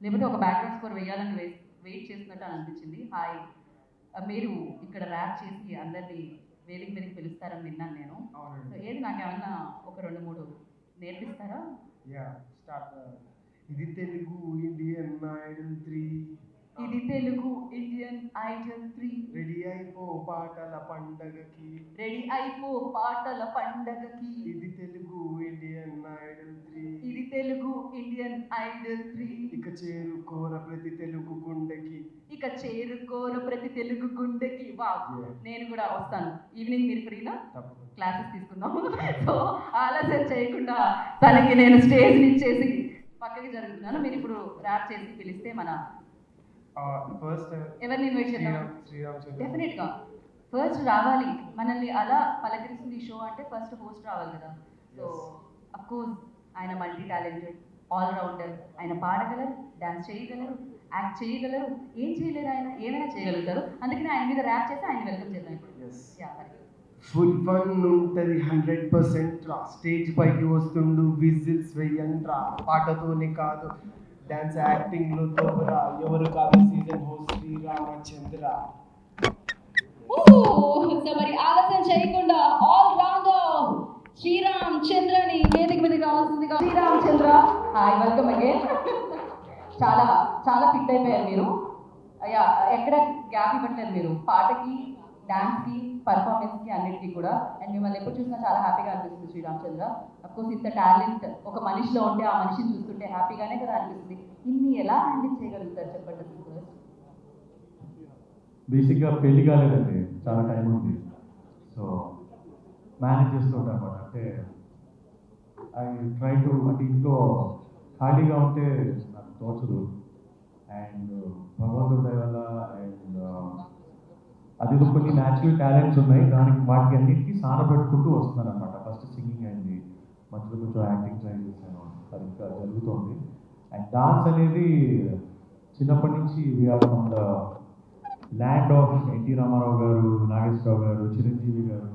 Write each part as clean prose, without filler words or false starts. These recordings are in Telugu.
లేకపోతే ఒక బ్యాక్గ్రౌండ్ స్కోర్ వేయాలని వెయిట్ చేస్తున్నట్టు అని అనిపించింది. హాయ్, మీరు ఇక్కడ ర్యాప్ చేసి అందరినీ వేదిక మీదకి పిలుస్తారని విన్నాను నేను. సో ఏది నాకేమన్నా ఒక 2-3 నేర్పిస్తారా? Yeah start. ఇది తెలుగు ఇండియన్ ఐడల్ 3. ఇది తెలుగు ఇండియన్ ఐడల్ 3. రెడీ అయిపో పాటల పండగకి. రెడీ అయిపో పాటల పండగకి. ఇది తెలుగు ఇండియన్ ఐడల్ 3. ఇది తెలుగు ఇండియన్ ఐడల్ 3. ఇక చేరుకోర ప్రతి తెలుగు గుండెకి. ఇక చేరుకోర ప్రతి తెలుగు గుండెకి. వావ్, నేను కూడా వస్తాను. ఈవినింగ్ మీరు ఫ్రీనా? క్లాసెస్ తీసుకుందాం. సో ఆలస్యం చేయకుండా తనకి నేను స్టేజ్ ఇచ్చేసి పక్కకి జరుగుతున్నాను. మీరు ఇప్పుడు ర్యాప్ చేసి పిలిస్తే మన ఫస్ట్ ఎవరిని ఇన్వైట్ చేద్దాం? శ్రీరామ్ డెఫినెట్ గా ఫస్ట్ రావాలి. మనల్ని అలా పలకరిస్తుంది షో అంటే ఫస్ట్ హోస్ట్ రావాలి కదా. సో అఫ్ కోర్స్ ఆయన మల్టీ టాలెంటెడ్, ఆల్ రౌండర్. ఆయన పాడగలరు, డాన్స్ చేయగలరు, యాక్ట్ చేయగలరు, ఏం చేయలేరు ఆయన ఏమైనా చేయగలుగుతారు. అందుకని ఆయన మీద ర్యాప్ చేసి ఆయన వెల్కమ్ చేద్దాం ఇప్పుడు. ఫుల్ ఫన్ ఉంటది 100% రా. స్టేజ్ పైకి వస్తుండు విజిల్స్ వెయ్యండ్రా. పాటతోనే కాదు డాన్స్ యాక్టింగ్ లో తోబరా. ఎవరు కాదు సీజన్ హోస్ట్ శ్రీరామచంద్ర. మరి ఆలస్యం చేయకుండా ఆల్ రౌండర్ శ్రీరామ్ చంద్రని వేదిక మీద కావాల్సిందిగా. శ్రీరామ్ చంద్ర, హాయ్, వెల్కమ్ అగైన్. చాలా చాలా ఫిట్ అయిపోయారు మీరు. అయ్యా, ఎక్కడ గ్యాప్ ఇవ్వట్లేదు మీరు పాటకి, డాన్స్కి, పర్ఫార్మెన్స్కి, అన్నిటికీ కూడా. అండ్ మిమ్మల్ని ఎప్పుడు చూసినా చాలా హ్యాపీగా అనిపిస్తుంది శ్రీరామచంద్ర. అఫ్కోర్స్ ఇంత టాలెంట్ ఒక మనిషిలో ఉంటే ఆ మనిషిని చూస్తుంటే హ్యాపీగానే కదా అనిపిస్తుంది. ఇన్ని ఎలా హ్యాండిల్ చేయగలుగుతారు చెప్పండి. బేసిక్గా పెళ్లి కాలేదండి, చాలా టైం ఉంది. సో మేనేజ్ చేస్తూ ఉంటాను అనమాట. అంటే ఐ ట్రై టు, అంటే ఇంట్లో ఖాళీగా ఉంటే నాకు తోచదు. అండ్ భగవంతుడి దయ వల్ల అండ్ అది కొన్ని న్యాచురల్ టాలెంట్స్ ఉన్నాయి. వాటికి అన్నిటికీ సానపెట్టుకుంటూ వస్తున్నాను అనమాట. ఫస్ట్ సింగింగ్ అయింది, మధ్యలో కొంచెం యాక్టింగ్ ట్రై చేశాను, అది ఇంకా జరుగుతుంది. అండ్ డాన్స్ అనేది చిన్నప్పటి నుంచి we're from the land of NT Ramarao గారు, నాగేశ్వరరావు గారు, చిరంజీవి గారు.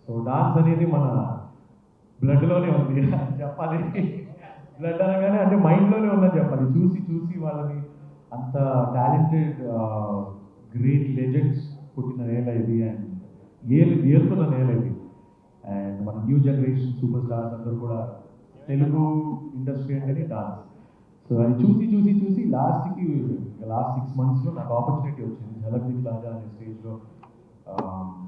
సో డాన్స్ అనేది మన బ్లడ్లోనే ఉంది చెప్పాలి. బ్లడ్ అనగానే అంటే మైండ్లోనే ఉందని చెప్పాలి. చూసి చూసి వాళ్ళని అంత టాలెంటెడ్ గ్రేట్ లెజెండ్స్ పుట్టిన నేల ఇది. అండ్ ఏలుతున్న నేల ఇది. అండ్ మన న్యూ జనరేషన్ సూపర్ స్టార్స్ అందరూ కూడా తెలుగు ఇండస్ట్రీ అంటేనే డాన్స్. సో అది చూసి చూసి చూసి లాస్ట్ 6 monthsలో నాకు ఆపర్చునిటీ వచ్చింది. ఝలక్ దిఖ్లాజా అనే స్టేజ్లో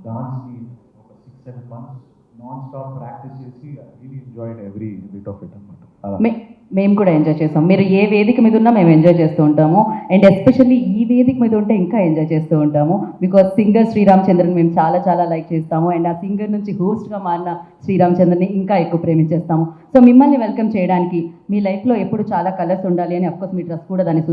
డాన్స్ని ఒక 6-7 months నాన్ స్టాప్ ప్రాక్టీస్ చేసి really enjoyed every bit of it అనమాట. అలా మేము కూడా ఎంజాయ్ చేస్తాం. మీరు ఏ వేదిక మీద ఉన్నా మేము ఎంజాయ్ చేస్తూ ఉంటాము. అండ్ ఎస్పెషల్లీ ఈ వేదిక మీద ఉంటే ఇంకా ఎంజాయ్ చేస్తూ ఉంటాము. బికాజ్ సింగర్ శ్రీరామచంద్రని మేము చాలా చాలా లైక్ చేస్తాము. అండ్ ఆ సింగర్ నుంచి హోస్ట్గా మారిన శ్రీరామచంద్రని ఇంకా ఎక్కువ ప్రేమించేస్తాము. సో మిమ్మల్ని వెల్కమ్ చేయడానికి మీ లైఫ్లో ఎప్పుడు చాలా కలర్స్ ఉండాలి అని అఫ్కోర్స్ మీ డ్రెస్ కూడా దాన్ని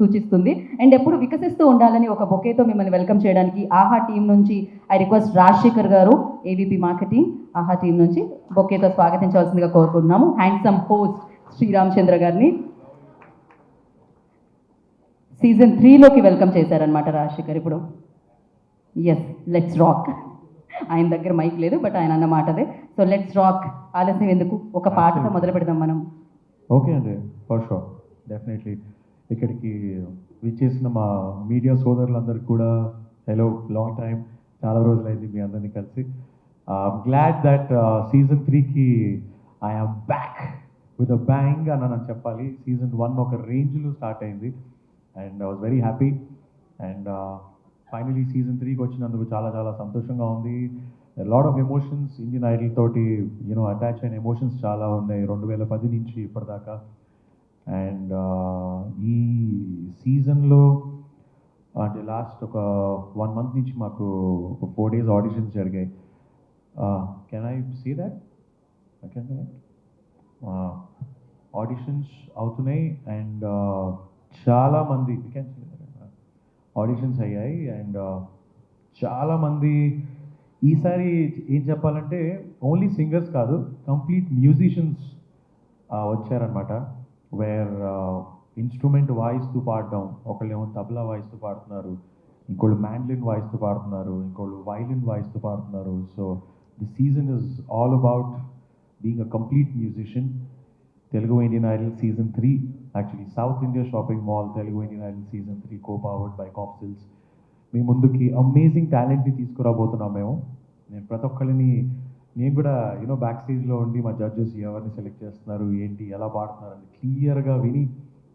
సూచిస్తుంది. అండ్ ఎప్పుడు వికసిస్తూ ఉండాలని ఒక బొకేతో మిమ్మల్ని వెల్కమ్ చేయడానికి ఆహా టీం నుంచి ఐ రిక్వెస్ట్ రాజశేఖర్ గారు, ఏవిపి మార్కెటింగ్, ఆహా టీం నుంచి బొకేతో స్వాగతించవలసిందిగా కోరుకుంటున్నాము. హ్యాండ్సమ్ హోస్ట్ శ్రీరామచంద్ర గారిని సీజన్ 3లోకి వెల్కమ్ చేశారనమాట రాజశేఖర్. ఇప్పుడు ఎస్, లెట్స్ రాక్. ఆయన దగ్గర మైక్ లేదు, బట్ ఆయన అన్న మాటదే. So let's rock. ఆలస్యం ఎందుకు, ఒక పాటతో మొదలు పెడదాం మనం. ఓకే అండి, ఫర్ షూర్, డెఫినెట్లీ. ఇక్కడికి విచ్చేసిన మా మీడియా సోదరులందరికీ కూడా హలో, లాంగ్ టైం, చాలా రోజులైంది మీ అందరినీ కలిసి. గ్లాడ్ దట్ సీజన్ 3కి I'm back with a bang అని అని చెప్పాలి. సీజన్ 1 ఒక రేంజ్లో స్టార్ట్ అయింది and I was very happy. And finally season 3కి వచ్చినందుకు చాలా చాలా సంతోషంగా ఉంది. Lot of emotions, Indian Idol తోటి అటాచ్ అయిన ఎమోషన్స్ చాలా ఉన్నాయి 2010 నుంచి ఇప్పటిదాకా. అండ్ ఈ సీజన్లో అంటే లాస్ట్ ఒక 1 month నుంచి మాకు ఒక 4 days ఆడిషన్స్ జరిగాయి. Can I see that? Auditions అవుతున్నాయి అండ్ చాలామంది ఆడిషన్స్ అయ్యాయి అండ్ చాలామంది ఈసారి ఏం చెప్పాలంటే ఓన్లీ సింగర్స్ కాదు కంప్లీట్ మ్యూజిషియన్స్ వచ్చారనమాట వేర్ ఇన్స్ట్రుమెంట్ వాయిస్తూ పాడడం, ఒకళ్ళేమో తబలా వాయిస్తూ పాడుతున్నారు, ఇంకోళ్ళు మ్యాండ్లిన్ వాయిస్తూ పాడుతున్నారు, ఇంకోళ్ళు వైలిన్ వాయిస్తూ పాడుతున్నారు. So the season is all about being a complete musician. Telugu Indian Idol season 3, actually South India shopping mall Telugu Indian Idol season 3 co-powered by కాప్సిల్స్ మీ ముందుకి అమేజింగ్ టాలెంట్ని తీసుకురాబోతున్నాం మేము. నేను ప్రతి ఒక్కరిని నేను కూడా బ్యాక్ స్టేజ్లో ఉండి మా జడ్జెస్ ఎవరిని సెలెక్ట్ చేస్తున్నారు, ఏంటి, ఎలా పాడుతున్నారు అని క్లియర్గా విని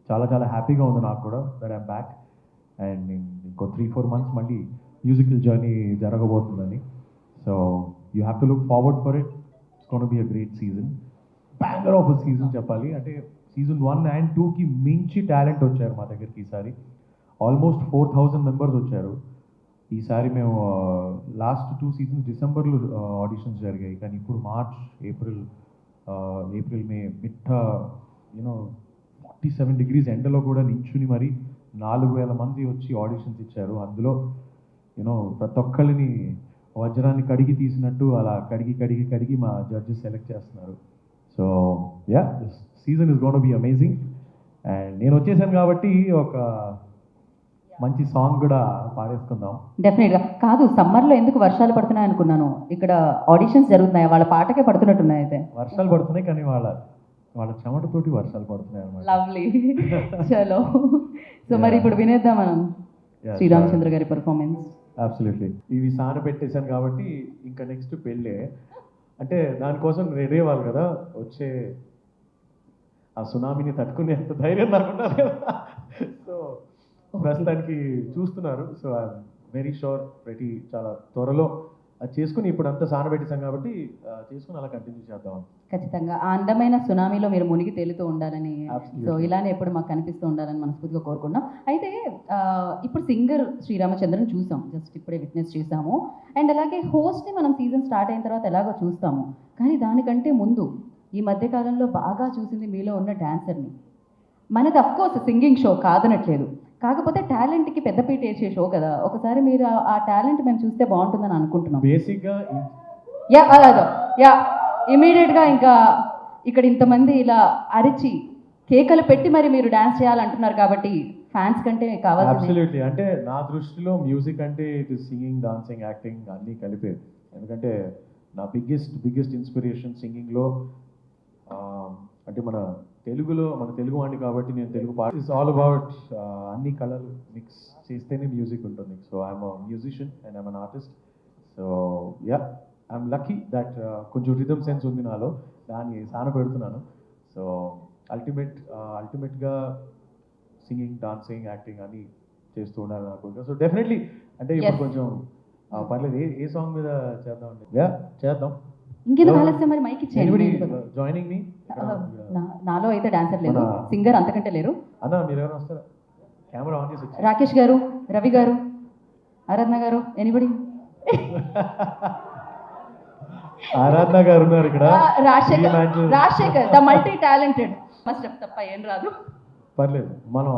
చాలా చాలా హ్యాపీగా ఉంది నాకు కూడా దట్ ఐమ్ బ్యాక్. అండ్ నేను ఇంకో 3-4 months మళ్ళీ మ్యూజికల్ జర్నీ జరగబోతుందని. So you have to look forward for it. It's gonna be a great season, banger of season చెప్పాలి. అంటే సీజన్ 1 and 2కి మించి టాలెంట్ వచ్చారు మా దగ్గరికి ఈసారి. ఆల్మోస్ట్ 4,000 మెంబర్స్ వచ్చారు ఈసారి. మేము లాస్ట్ 2 seasons డిసెంబర్లో ఆడిషన్స్ జరిగాయి, కానీ ఇప్పుడు మార్చ్, ఏప్రిల్, మే మిట్ట 47 degrees ఎండలో కూడా నించుని మరి 4,000 మంది వచ్చి ఆడిషన్స్ ఇచ్చారు. అందులో ప్రతి ఒక్కరిని వజ్రాన్ని కడిగి తీసినట్టు అలా కడిగి మా జడ్జెస్ సెలెక్ట్ చేస్తున్నారు. So yeah, season is gonna B amazing. And నేను వచ్చేసాను కాబట్టి ఒక మంచి సాంగ్ కూడా పాడేసుకుందాం. డెఫినెట్గా. కాదు, సమ్మర్లో ఎందుకు వర్షాలు పడుతున్నాయి అనుకున్నాను, ఇక్కడ ఆడిషన్స్ జరుగుతున్నాయి, వాళ్ళ పాటకే పడుతున్నట్టున్నాయి. అయితే వర్షాలు పడుతున్నాయి కానీ వాళ్ళ చెమటతోటి వర్షాలు పడుతున్నాయి అన్నమాట. లవ్లీ. చలో, సో మరి ఇప్పుడు వినేద్దాం మనం శ్రీరామచంద్ర గారి పర్ఫార్మెన్స్. అబ్సల్యూట్లీ. ఇవి సాన పెట్టేశాను కాబట్టి ఇంకా నెక్స్ట్ పెళ్ళే. అంటే దానికోసం రెడీ అవ్వాలి కదా, వచ్చే ఆ సునామీని తట్టుకునేంత ధైర్యం నాకు ఉండాలి కదా. సో ప్రస్తుతానికి చూస్తున్నారు. సో ఐఎమ్ వెరీ షూర్ ప్రతి చాలా త్వరలో అది చేసుకుని, ఇప్పుడు అంతా సానబెట్టేసాం కాబట్టి చేసుకుని అలా కంటిన్యూ చేద్దాం. ఖచ్చితంగా ఆ అందమైన సునామీలో మీరు మునిగి తేలుతూ ఉండాలని, Absolutely. సో ఇలానే ఎప్పుడు మాకు కనిపిస్తూ ఉండాలని మనస్ఫూర్తిగా కోరుకున్నాం. అయితే ఇప్పుడు సింగర్ శ్రీరామచంద్రన్ చూసాం, జస్ట్ ఇప్పుడే విట్నెస్ చేసాము. అండ్ అలాగే హోస్ట్ని మనం సీజన్ స్టార్ట్ అయిన తర్వాత ఎలాగో చూస్తాము, కానీ దానికంటే ముందు ఈ మధ్యకాలంలో బాగా చూసింది మీలో ఉన్న డాన్సర్ని. మనది అఫ్కోర్స్ సింగింగ్ షో కాదనట్లేదు, కాకపోతే టాలెంట్కి పెద్దపీట వేసే షో కదా. ఒకసారి మీరు ఆ టాలెంట్ మేము చూస్తే బాగుంటుందని అనుకుంటున్నాం. బేసిక్గా యా అలాగా, యా ఇమీడియట్గా ఇంకా ఇక్కడ ఇంతమంది ఇలా అరిచి కేకలు పెట్టి మరి మీరు డాన్స్ చేయాలంటున్నారు కాబట్టి ఫ్యాన్స్ కంటే కావాల్సింది. అబ్సల్యూట్లీ. అంటే నా దృష్టిలో మ్యూజిక్ అంటే it is singing, dancing, acting అన్నీ కలిపే. ఎందుకంటే నా బిగ్గెస్ట్ ఇన్స్పిరేషన్ సింగింగ్లో అంటే మన తెలుగు వాడిని కాబట్టి నేను తెలుగు పాట ఇట్స్ ఆల్ అబౌట్ అన్ని కళలు మిక్స్ చేస్తేనే మ్యూజిక్ ఉంటుంది. So I'm a musician and I'm an artist. So yeah, I'm lucky that కొంచెం రిథమ్ సెన్స్ ఉంది నాలో, దాన్ని సాన పెడుతున్నాను. సో అల్టిమేట్గా సింగింగ్, డాన్సింగ్, యాక్టింగ్ అన్నీ చేస్తూ ఉండాలి నాకు. సో డెఫినెట్లీ అంటే ఇప్పుడు Yes. కొంచెం పర్లేదు, ఏ సాంగ్ మీద చేద్దాం? యా చేద్దాం. ఇంకేదో ఆలస్యం మరి మైక్ ఇచ్చేయండి. జాయినింగ్ మీ నాలో అయితే డాన్సర్ లేదు, మన- సింగర్ అంతకంటే లేరు. అన్న మీరు ఎవరైనా వస్తారా? కెమెరా ఆన్ చేసి వచ్చి. రాకేష్ గారు, రవి గారు, ఆరాధన గారు, ఎనీబడి? ఆరాధన గారు ఉన్నారు ఇక్కడ. Rajasekhar the multi talented. First step తప్ప ఏం రాదు. పర్లేదు, మనం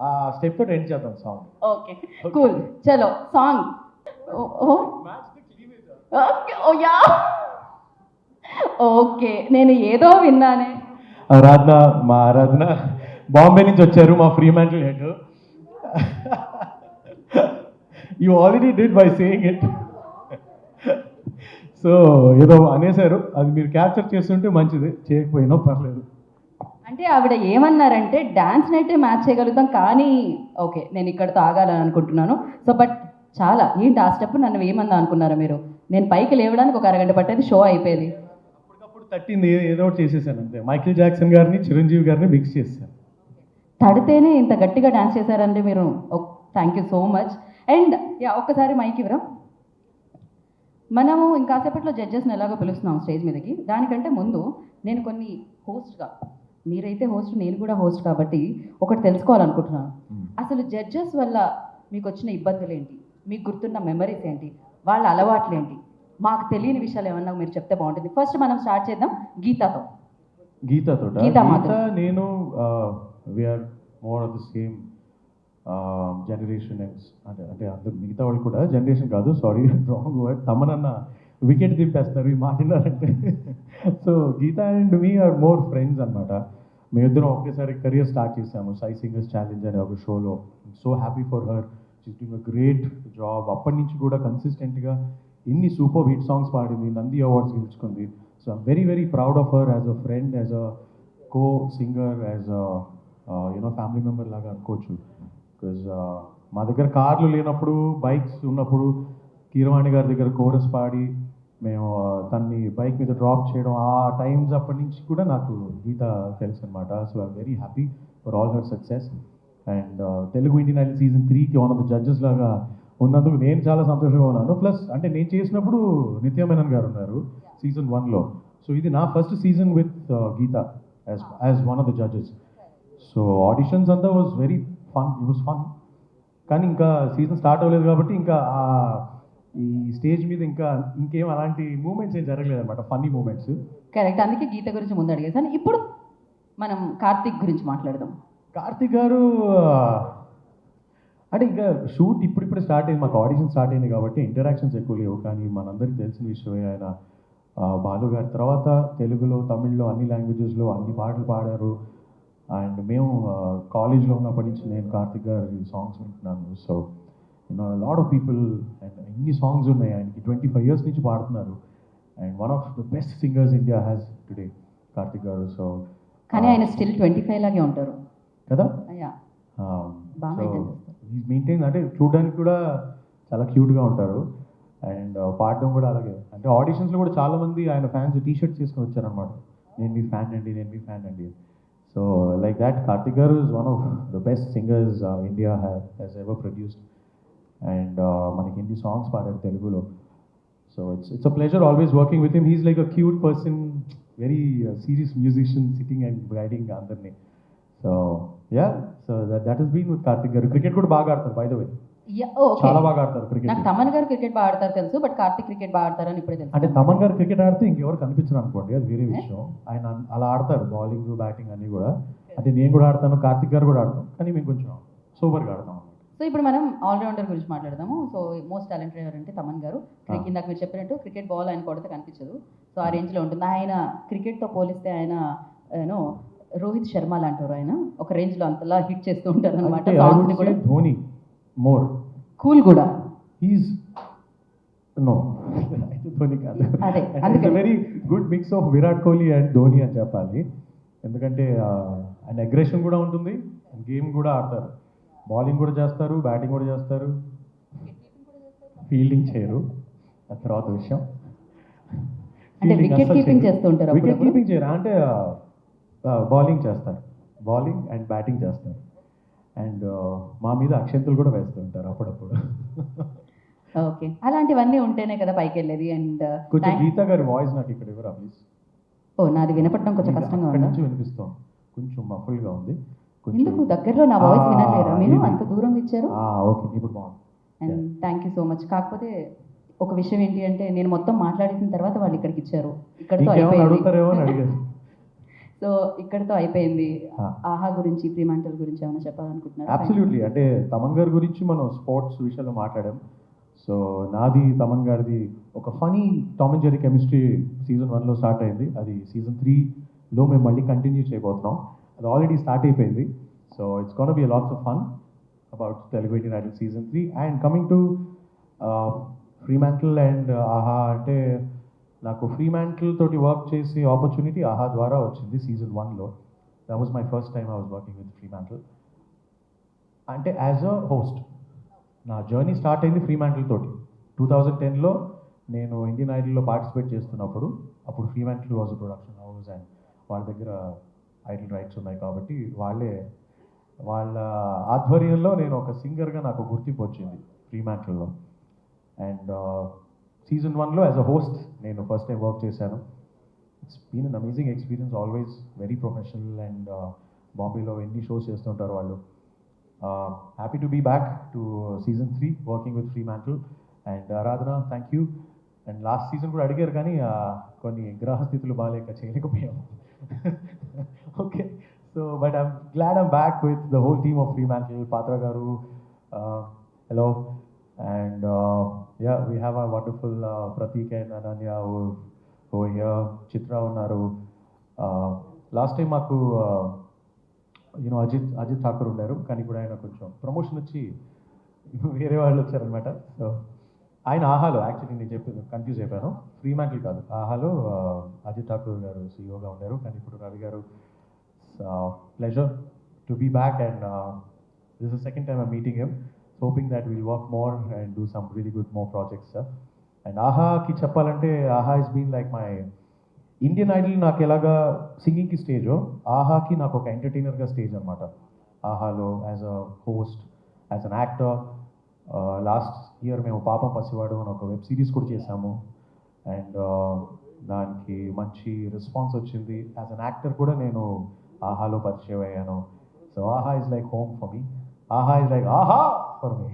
ఆ స్టెప్ తోటి ఎండ్ చేద్దాం సాంగ్. ఓకే కూల్, చలో సాంగ్. ఓ యా, ఓకే నేను ఏదో విన్నానే. మా ఆరాధన బాంబే నుంచి వచ్చారు, మా free mantle head. You already did buy saying it. So ఏదో అనేసారు, అది మీరు క్యాప్చర్ చేస్తుంటే మంచిది, చేయకపోయినా పర్లేదు. అంటే ఆవిడ ఏమన్నారంటే డాన్స్ అయితే మ్యాచ్ చేయగలుగుతాం కానీ ఓకే నేను ఇక్కడతో ఆగాలని అనుకుంటున్నాను. సో బట్ చాలా ఏంటి ఆ స్టెప్ నన్ను ఏమన్నా అనుకున్నారా మీరు? నేను పైకి లేవడానికి ఒక అరగంట పట్టేది, షో అయిపోయేది. అప్పటికప్పుడు తట్టింది, ఏదో ఒకటి చేసేసాను అంతే. మైకిల్ జాక్సన్ గారిని, చిరంజీవి గారిని మిక్స్ చేశాను. తడితేనే ఇంత గట్టిగా డాన్స్ చేశారంటే మీరు, thank you so much. And yeah ఒక్కసారి మైక్ ఇవ్వరా? మనము ఇంకాసేపట్లో జడ్జెస్ని ఎలాగో పిలుస్తున్నాం స్టేజ్ మీదకి. దానికంటే ముందు నేను కొన్ని హోస్ట్గా, మీరైతే హోస్ట్ నేను కూడా హోస్ట్ కాబట్టి ఒకటి తెలుసుకోవాలనుకుంటున్నాను. అసలు జడ్జెస్ వల్ల మీకు వచ్చిన ఇబ్బందులు ఏంటి, మీకు గుర్తున్న మెమరీస్ ఏంటి, వాళ్ళ అలవాట్లు ఏంటి, మాకు తెలియని విషయాలు ఏమన్నా మీరు చెప్తే బాగుంటుంది. ఫస్ట్ మనం స్టార్ట్ చేద్దాం గీతతో. గీతతో గీతా మాధవ్. గీత నేను we're more of the same generation అంటే అంటే అందరు మిగతా వాళ్ళు కూడా జనరేషన్ కాదు, సారీ రాంగ్ వర్డ్, తమనన్న వికెట్ దింపేస్తారు ఈ మాట్లాడారంటే. So Geetha and me are more friends అనమాట. మేమిద్దరం ఒకేసారి కెరియర్ స్టార్ట్ చేసాము సై సింగర్స్ ఛాలెంజ్ అనే ఒక షోలో. So happy for her, she's doing a great job. అప్పటి నుంచి కూడా కన్సిస్టెంట్గా ఇన్ని సూపర్ హిట్ సాంగ్స్ పాడింది, నంది అవార్డ్స్ గెలుచుకుంది. So I'm very very proud of her as a friend, as a co singer, as you know family member లాగా అనుకోవచ్చు. బికాజ్ మా దగ్గర కార్లు లేనప్పుడు, బైక్స్ ఉన్నప్పుడు కీరవాణి గారి దగ్గర కోరస్ పాడి మేము తన్ని బైక్ మీద డ్రాప్ చేయడం, ఆ టైమ్స్ అప్పటి నుంచి కూడా నాకు గీత తెలుసు అనమాట. So I'm very happy for all her success. And Telugu Indian Idol season 3కి వన్ ఆఫ్ ద జడ్జెస్ లాగా ఉన్నందుకు నేను చాలా సంతోషంగా ఉన్నాను. ప్లస్ అంటే నేను చేసినప్పుడు నిత్య మేనన్ గారు ఉన్నారు సీజన్ 1లో. సో ఇది నా first season with Geetha as one of the judges. So auditions అంతా was very fun, it was fun. కానీ ఇంకా సీజన్ స్టార్ట్ అవ్వలేదు కాబట్టి ఇంకా ఈ స్టేజ్ మీద ఇంకేం అలాంటి మూమెంట్స్ ఏం జరగలేదు అనమాట, ఫన్నీ మూమెంట్స్. కరెక్ట్, అందుకే గీత గురించి ముందు అడిగేసాను. ఇప్పుడు మనం కార్తీక్ గురించి మాట్లాడదాం. కార్తీక్ గారు అంటే ఇంకా షూట్ ఇప్పుడిప్పుడే స్టార్ట్ అయింది, మాకు ఆడిషన్ స్టార్ట్ అయింది కాబట్టి ఇంటరాక్షన్స్ ఎక్కువ లేవు. కానీ మనందరికీ తెలిసిన విషయమే, ఆయన బాలు గారి తర్వాత తెలుగులో, తమిళ్లో, అన్ని లాంగ్వేజెస్లో అన్ని పాటలు పాడారు. అండ్ మేము కాలేజ్లో ఉన్నప్పటి నుంచి నేను కార్తీక్ గారి సాంగ్స్ వింటున్నాను. So you know lot of people, and ఇన్ని సాంగ్స్ ఉన్నాయి ఆయనకి, 25 years నుంచి పాడుతున్నారు. And one of the best singers India has today Karthik గారు. సో కానీ ఆయన స్టిల్ 25 లాగే ఉంటారు కదా. అయ్యా, బాగా maintain చేస్తారు. మెయింటైన్ అంటే చూడడానికి కూడా చాలా క్యూట్గా ఉంటారు. అండ్ పాడడం కూడా అలాగే. అంటే ఆడిషన్స్లో కూడా చాలామంది ఆయన ఫ్యాన్స్ టీ-షర్ట్స్ చేసుకొని వచ్చారనమాట, నేను మీ ఫ్యాన్ అండి, నేను మీ ఫ్యాన్ అండి. So like that Karthik garu is one of the best singers India has ever produced. And మనకి హిందీ సాంగ్స్ పాడారు తెలుగులో. So it's a pleasure always working with him. He's like a cute person, very serious musician, sitting and guiding అందరినీ. So yeah, so that has been with Karthik garu. Cricket కూడా బాగా ఆడతారు బై ద వే, చాలా బాగా ఆడతారు క్రికెట్. నాకు తమన్ గారు క్రికెట్ బాగా ఆడతారు తెలుసు, బట్ కార్తీక్ క్రికెట్ బాగా ఆడతారని ఇప్పుడే తెలుసు. అంటే తమన్ గారు క్రికెట్ ఆడితే ఇంకెవరు కనిపించరు అనుకోండి, అది వేరే విషయం. ఆయన అలా ఆడతారు, బౌలింగ్, బ్యాటింగ్ అన్నీ కూడా. అంటే నేను కూడా ఆడతాను, కార్తీక్ గారు కూడా ఆడతాం, కానీ మేము కొంచెం సూపర్గా ఆడతాం. సో ఇప్పుడు మనం ఆల్రౌండర్ గురించి మాట్లాడదాము. సో మోస్ట్ టాలెంటెడ్ ఎవరంటే తమన్ గారు. ఇందాక మీరు చెప్పినట్టు క్రికెట్ బాల్ ఆయన కొడితే కనిపించదు, సో ఆ రేంజ్లో ఉంటుంది. ఆయన క్రికెట్తో పోలిస్తే ఆయన యూనో రోహిత్ శర్మ లాంటారు. ఆయన ఒక రేంజ్లో అంతలా హిట్ చేస్తూ ఉంటారు అనమాట. సాంగ్స్ని కూడా ధోని మోర్ కూల్ కూడా. ఈజ్ నో ధోని కాదు, అదే very good mix of Virat Kohli and Dhoni అని చెప్పాలి. ఎందుకంటే ఆయన అగ్రెషన్ కూడా ఉంటుంది, గేమ్ కూడా ఆడతారు, బౌలింగ్ కూడా చేస్తారు, బ్యాటింగ్ కూడా చేస్తారు, ఫీల్డింగ్ చేయరు, ఆ తర్వాత విషయం. అంటే వికెట్ కీపింగ్ చేస్తూ ఉంటారు. వికెట్ కీపింగ్ చేయరు అంటే బౌలింగ్ చేస్తారు, బౌలింగ్ అండ్ బ్యాటింగ్ చేస్తారు. అండ్ మా మీద అక్షంతలు కూడా వేస్తూ ఉంటారు అప్పుడప్పుడు. ఓకే, అలాంటివన్నీ ఉంటేనే కదా పైకి వెళ్ళేది. అండ్ కొంచెం గీతా గారి వాయిస్ నాకు ఇక్కడ ఇవ్వరా ప్లీజ్. ఓ, నాది వినపడడం కొంచెం కష్టంగా ఉంది. నుంచి వినిపిస్తాం, కొంచెం మఫుల్గా ఉంది. ఎందుకు దగ్గరలో నా వాయిస్ వినట్లేరా మీరు? అంత దూరం ఇచ్చారు. ఓకే, ఇప్పుడు బాగుంది. And thank you so much. కాకపోతే ఒక విషయం ఏంటి అంటే, నేను మొత్తం మాట్లాడేసిన తర్వాత వాళ్ళు ఇక్కడికి ఇచ్చారు, ఇక్కడతో అడుగుతారేమో అని అడిగారు. సో ఇక్కడతో అయిపోయింది. ఆహా గురించి, ఫ్రీమాంటల్ గురించి ఏమైనా చెప్పాలనుకుంటున్నారు? అబ్సల్యూట్లీ. అంటే తమన్ గారి గురించి మనం స్పోర్ట్స్ విషయంలో మాట్లాడాం. సో నాది తమన్ గారిది ఒక funny Tom and Jerry chemistry season 1లో స్టార్ట్ అయింది. అది సీజన్ 3లో మేము మళ్ళీ కంటిన్యూ చేయబోతున్నాం. అది ఆల్రెడీ స్టార్ట్ అయిపోయింది. So it's gonna be lots of fun about Telugu Indian Idol season 3. And coming to Fremantle and Aha, అంటే నాకు ఫ్రీమాంటల్ తోటి వర్క్ చేసే ఆపర్చునిటీ ఆహా ద్వారా వచ్చింది సీజన్ 1లో. That was my first time I was working with Fremantle. అంటే యాజ్ అ హోస్ట్ నా జర్నీ స్టార్ట్ అయింది ఫ్రీమాంటల్ తోటి. 2010లో నేను ఇండియన్ ఐడల్లో పార్టిసిపేట్ చేస్తున్నప్పుడు, అప్పుడు Fremantle was a production house and వాళ్ళ దగ్గర ఐడల్ రైట్స్ ఉన్నాయి కాబట్టి వాళ్ళ ఆధ్వర్యంలో నేను ఒక సింగర్గా నాకు గుర్తింపు వచ్చింది ఫ్రీమాంటల్లో. అండ్ సీజన్ 1లో యాజ్ అ హోస్ట్ నేను ఫస్ట్ టైం వర్క్ చేశాను. It's been an amazing experience, always very professional. And బాంబేలో ఎన్ని షోస్ చేస్తుంటారు వాళ్ళు. Happy to be back to season 3 working with Fremantle. And Aradhana, thank you. And last season కూడా అడిగారు కానీ కొన్ని గ్రహస్థితులు బాగాలేక చేయలేకపోయాము. Okay, so but I'm glad I'm back with the whole team of Fremantle. Patra garu, hello, and yeah we have a wonderful Prateek and Ananya oh here, Chitra ఉన్నారు. లాస్ట్ టైం మాకు యూనో అజిత్ ఠాకూర్ ఉన్నారు, కానీ ఇప్పుడు ఆయన కొంచెం ప్రమోషన్ వచ్చి వేరే వాళ్ళు వచ్చారనమాట. సో ఆయన ఆహాలో, యాక్చువల్లీ నేను చెప్పింది కన్ఫ్యూజ్ అయిపోయాను, ఫ్రీమాంటిల్ కాదు, ఆహాలో అజిత్ ఠాకూర్ గారు సీఈఓగా ఉన్నారు, కానీ ఇప్పుడు Ravi garu. Pleasure to be back and this is second time I'm meeting him, hoping that will work more and do some really good more projects. And ఆహాకి చెప్పాలంటే Aha is been like my Indian Idol. నాకు ఎలాగా సింగింగ్కి స్టేజ్, ఆహాకి నాకు ఒక ఎంటర్టైనర్గా స్టేజ్ అనమాట. ఆహాలో as a host, as an actor. Last year మేము పాపం పసివాడు అని ఒక వెబ్ సిరీస్ కూడా చేశాము, అండ్ దానికి మంచి రెస్పాన్స్ వచ్చింది. యాజ్ అన్ యాక్టర్ కూడా నేను ఆహాలో పరిచయం అయ్యాను. సో ఆహా is like home for me, ఆహా ఇస్ లైక్ ఆహా ఫర్ మీ.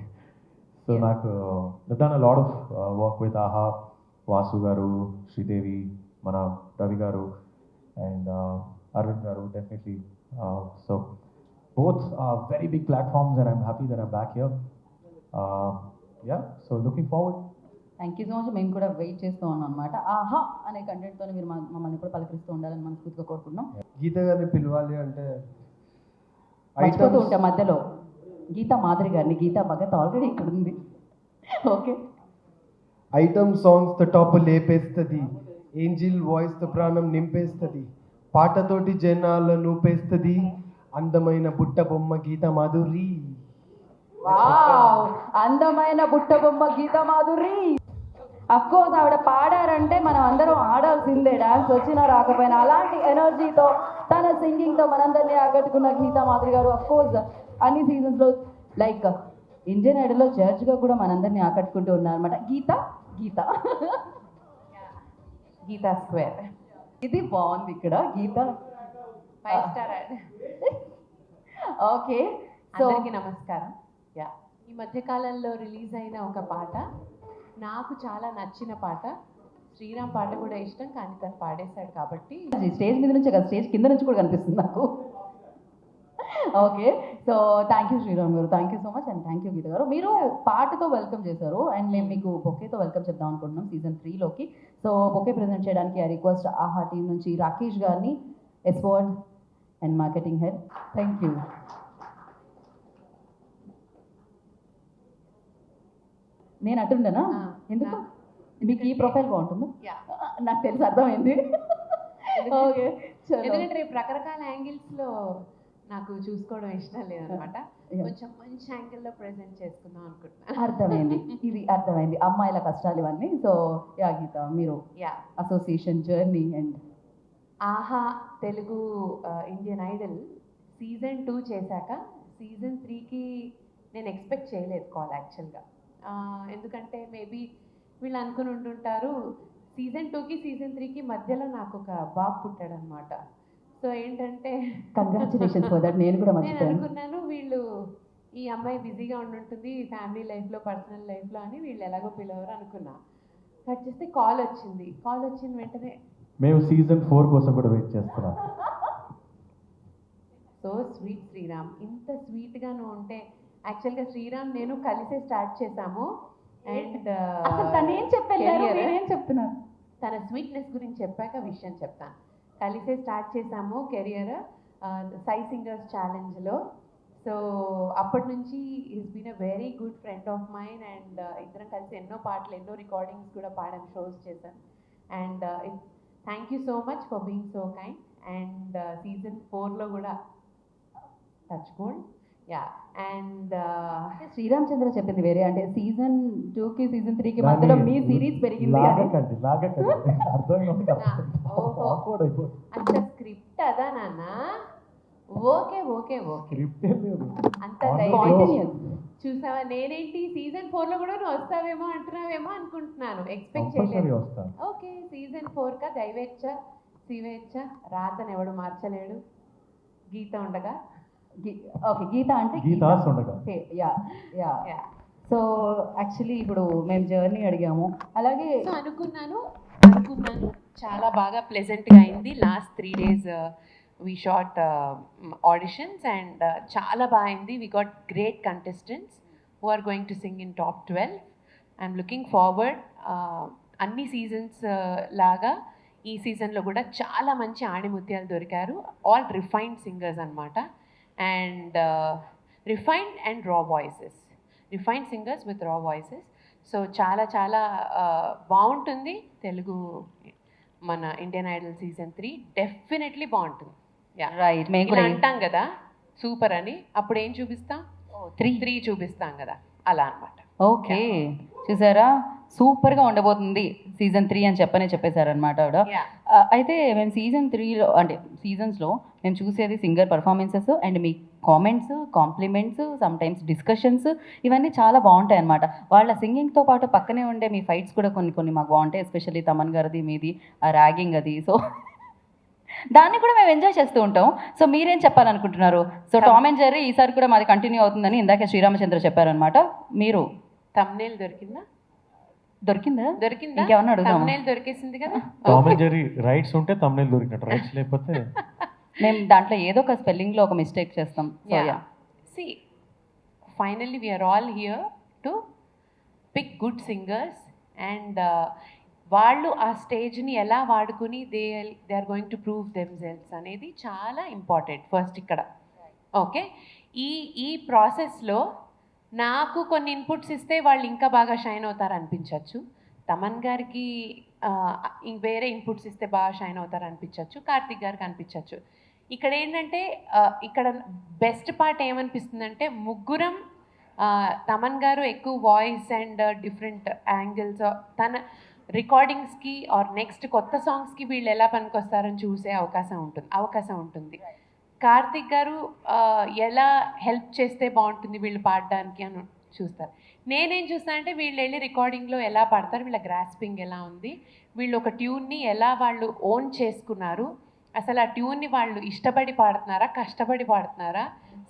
సో నాకు done a lot of work with ఆహా, వాసు గారు, శ్రీదేవి, మన రవి గారు, అండ్ అరవింద్ గారు, definitely. So both are very big platforms and I'm happy that I'm back here. Yeah, so looking forward. Thank you so much. మేము కూడా వెయిట్ చేస్తూ ఉన్నాం అనమాట. ఆహా అనే కంటెంట్తో మీరు మమ్మల్ని కూడా పలకరిస్తూ ఉండాలని మనస్ఫూర్తిగా కోరుకుంటున్నాం. గీత గారిని పిలవాలి అంటే మర్చిపోతూ ఉంటాం మధ్యలో గీతా మాధురి గారిని. గీతా భగత్ ఆల్రెడీ ఇక్కడ ఉంది. ఓకే, ఐటమ్ సాంగ్స్ తో టాప్ లేపేస్తుంది, ఏంజిల్ వాయిస్ తో ప్రాణం నింపేస్తుంది, పాటతోటి జనాలను ఊపేస్తుంది, అందమైన బుట్ట బొమ్మ గీత మాధురి. వావ్, అందమైన బుట్ట బొమ్మ గీతా మాధురి. అఫ్కోర్స్ ఆవిడ పాడారంటే మనం అందరం ఆడాల్సిందే, డాన్స్ వచ్చినా రాకపోయినా. అలాంటి ఎనర్జీతో తన సింగింగ్తో మనందరినీ ఆకట్టుకున్న గీతా మాధురి గారు అఫ్కోర్స్ అన్ని సీజన్స్లో లైక్ ఇండియన్ ఐడల్లో జడ్జ్గా కూడా మనందరినీ ఆకట్టుకుంటూ ఉన్నారన్నమాట. గీత గీతా స్క్వేర్. ఇది బాగుంది ఇక్కడ గీత 5 స్టార్ యాడ్. ఓకే, సో అందరికీ నమస్కారం. ఈ మధ్యకాలంలో రిలీజ్ అయిన ఒక పాట, నాకు చాలా నచ్చిన పాట. శ్రీరామ్ పాట కూడా ఇష్టం, కానీ తను పాడేశాడు కాబట్టి. స్టేజ్ మీద నుంచే కదా, స్టేజ్ కింద నుంచి కూడా కనిపిస్తుంది నాకు. Okay, so thank you Sriram garu, thank you so much, and thank you Geetha garu. మీరు పాటతో వెల్కమ్ చేశారు, అండ్ మేము మీకు బొకేతో వెల్కమ్ చెప్దాం అనుకుంటున్నాం సీజన్ 3లోకి. సో బొకే ప్రజెంట్ చేయడానికి ఐ రిక్వెస్ట్ ఆహా టీం నుంచి రాకేష్ గారిని, ఎస్వర్డ్ and marketing head. Thank you. నేను అటుండనా? ఎందుకు? మీకు ఈ ప్రొఫైల్ బాగుంటుందా? నాకు తెలిసి అర్థమైంది. ఓకే, ఎందుకంటే రేపు రకరకాల యాంగిల్స్ లో నాకు చూసుకోవడం ఇష్టం లేదనమాట. కొంచెం మంచి యాంగిల్లో ప్రెజెంట్ చేసుకుందాం అనుకుంటున్నాను. అర్థమైంది, ఇది అర్థమైంది, అమ్మాయిల కష్టాలు ఇవన్నీ. సో యా గీత, మీరు అసోసియేషన్ జర్నీ అండ్ ఆహా తెలుగు ఇండియన్ ఐడల్ సీజన్ 2 చేశాక సీజన్ 3కి నేను ఎక్స్పెక్ట్ చేయలేదు కాల్ యాక్చువల్గా. ఎందుకంటే మేబీ వీళ్ళు అనుకుని ఉంటుంటారు సీజన్ 2కి సీజన్ 3కి మధ్యలో నాకు ఒక బాబు పుట్టాడు అనమాట. సో ఏంటంటే కంగ్రాచులేషన్స్ ఫర్ దట్. నేను కూడా నేను అనుకున్నాను వీళ్ళు ఈ అమ్మాయి బిజీగా ఉండుంటుంది ఫ్యామిలీ లైఫ్లో, పర్సనల్ లైఫ్లో అని, వీళ్ళు ఎలాగో పిలవరు అనుకున్నా. కట్ చేస్తే కాల్ వచ్చింది. కాల్ వచ్చిన వెంటనే మేము సీజన్ 4 కోసం కూడా వెయిట్ చేస్తున్నాం. సో స్వీట్ శ్రీరామ్, ఇంత స్వీట్గా నువ్వు ఉంటే. యాక్చువల్గా శ్రీరామ్ నేను కలిసే స్టార్ట్ చేశాము. అండ్ తనేం చెప్పారు, నేనేం చెప్తున్నాను. తన స్వీట్నెస్ గురించి చెప్పాక విషయం చెప్తాను. కలిసే స్టార్ట్ చేశాము కెరియర్ సై సింగర్స్ ఛాలెంజ్లో. సో అప్పటి నుంచి is been a very good friend of mine, and ఇద్దరం కలిసి ఎన్నో పాటలు, ఎన్నో రికార్డింగ్స్ కూడా పాడాను, షోస్ చేశాను. And thank you so much for being so kind. And season 4లో కూడా touch gold. And Sriram Chandra చెప్పింది వేరే, అంటే సీజన్ 2కి సీజన్ 3కి మధ్యలో మీ సిరీస్ పెరిగింది అని. అంత స్క్రిప్ట్ అదా నాన్న? ఓకే ఓకే ఓకే, అంత చూసావా? నేనేంటి సీజన్ 4లో కూడా నువ్వు వస్తావేమో అంటున్నావేమో అనుకుంటున్నాను, ఎక్స్పెక్ట్ చేయలేదు. ఓకే, సీజన్ 4కా దైవేచ్ఛ శివేచ్ఛ, రాతను ఎవడు మార్చలేడు గీత ఉండగా. ఓకే, గీత అంటే గీతాస్ ఉండగా. Yeah yeah. సో యాక్చువల్లీ ఇప్పుడు మేము జర్నీ అడిగాము, అలాగే సో అనుకున్నాను చాలా బాగా ప్లెజెంట్గా అయింది. Last 3 days we shot auditions and చాలా బాగా అయింది. We got great contestants who are going to sing in top 12. I'm looking forward. అన్ని సీజన్స్ లాగా ఈ సీజన్లో కూడా చాలా మంచి ఆణిముత్యాలు దొరికారు. ఆల్ రిఫైన్డ్ సింగర్స్ అనమాట. And refined and raw voices, refined singers with raw voices. So చాలా చాలా బాగుంటుంది తెలుగు మన ఇండియన్ ఐడల్ సీజన్ 3 డెఫినెట్లీ బాగుంటుంది. రైట్, మేము ఇలా కూడా అంటాం కదా సూపర్ అని, అప్పుడు ఏం చూపిస్తాం? 3 చూపిస్తాం కదా, అలా అనమాట. ఓకే, చూసారా సూపర్గా ఉండబోతుంది సీజన్ 3 అని చెప్పేశారనమాట ఆవిడ. Yeah. అయితే మేము సీజన్ 3లో అంటే సీజన్స్లో మేము చూసేది singer performances and me comments, compliments, sometimes discussions, ఇవన్నీ చాలా బాగుంటాయి అన్నమాట. వాళ్ళ సింగింగ్తో పాటు పక్కనే ఉండే మీ ఫైట్స్ కూడా కొన్ని మాకు బాగుంటాయి. ఎస్పెషల్లీ తమన్ గారిది, మీది ఆ ర్యాగింగ్ అది. సో దాన్ని కూడా మేము ఎంజాయ్ చేస్తూ ఉంటాం. సో మీరేం చెప్పాలనుకుంటున్నారు? సో టామ్ అండ్ జెర్రీ ఈసారి కూడా మాది కంటిన్యూ అవుతుందని ఇందాకే శ్రీరామచంద్ర చెప్పారనమాట. మీరు thumbnail దొరికిందా? దొరికిందా? దొరికిందా? ఇంకేమన్నా అడుగుదామా? thumbnail దొరికేసింది కదా. టామ్ అండ్ జెర్రీ రైట్స్ ఉంటే తమ్నేల్ దొరికినట్టు, రైట్స్ లేకపోతే మేము దాంట్లో ఏదో ఒక స్పెల్లింగ్లో ఒక మిస్టేక్ చేస్తాం. So Yeah. Yeah, See, finally we are all here to pick good singers and వాళ్ళు ఆ స్టేజ్ని ఎలా వాడుకుని they are going to prove themselves అనేది చాలా ఇంపార్టెంట్ ఫస్ట్ ఇక్కడ. ఓకే, ఈ ప్రాసెస్లో నాకు కొన్ని ఇన్పుట్స్ ఇస్తే వాళ్ళు ఇంకా బాగా షైన్ అవుతారు అనిపించవచ్చు. తమన్ గారికి వేరే ఇన్పుట్స్ ఇస్తే బాగా షైన్ అవుతారు అనిపించవచ్చు. కార్తిక్ గారికి అనిపించవచ్చు. ఇక్కడ ఏంటంటే ఇక్కడ బెస్ట్ పార్ట్ ఏమనిపిస్తుందంటే ముగ్గురం తమన్ గారు ఎక్కువ వాయిస్ అండ్ డిఫరెంట్ యాంగిల్స్ తన రికార్డింగ్స్కి ఆర్ నెక్స్ట్ కొత్త సాంగ్స్కి వీళ్ళు ఎలా పనికొస్తారని చూసే అవకాశం ఉంటుంది. కార్తిక్ గారు ఎలా హెల్ప్ చేస్తే బాగుంటుంది వీళ్ళు పాడడానికి అని చూస్తారు. నేనేం చూస్తాను అంటే వీళ్ళు వెళ్ళి రికార్డింగ్లో ఎలా పాడతారు, వీళ్ళ గ్రాస్పింగ్ ఎలా ఉంది, వీళ్ళు ఒక ట్యూన్ని ఎలా వాళ్ళు ఓన్ చేసుకున్నారు, అసలు ఆ ట్యూన్ని వాళ్ళు ఇష్టపడి పాడుతున్నారా, కష్టపడి పాడుతున్నారా,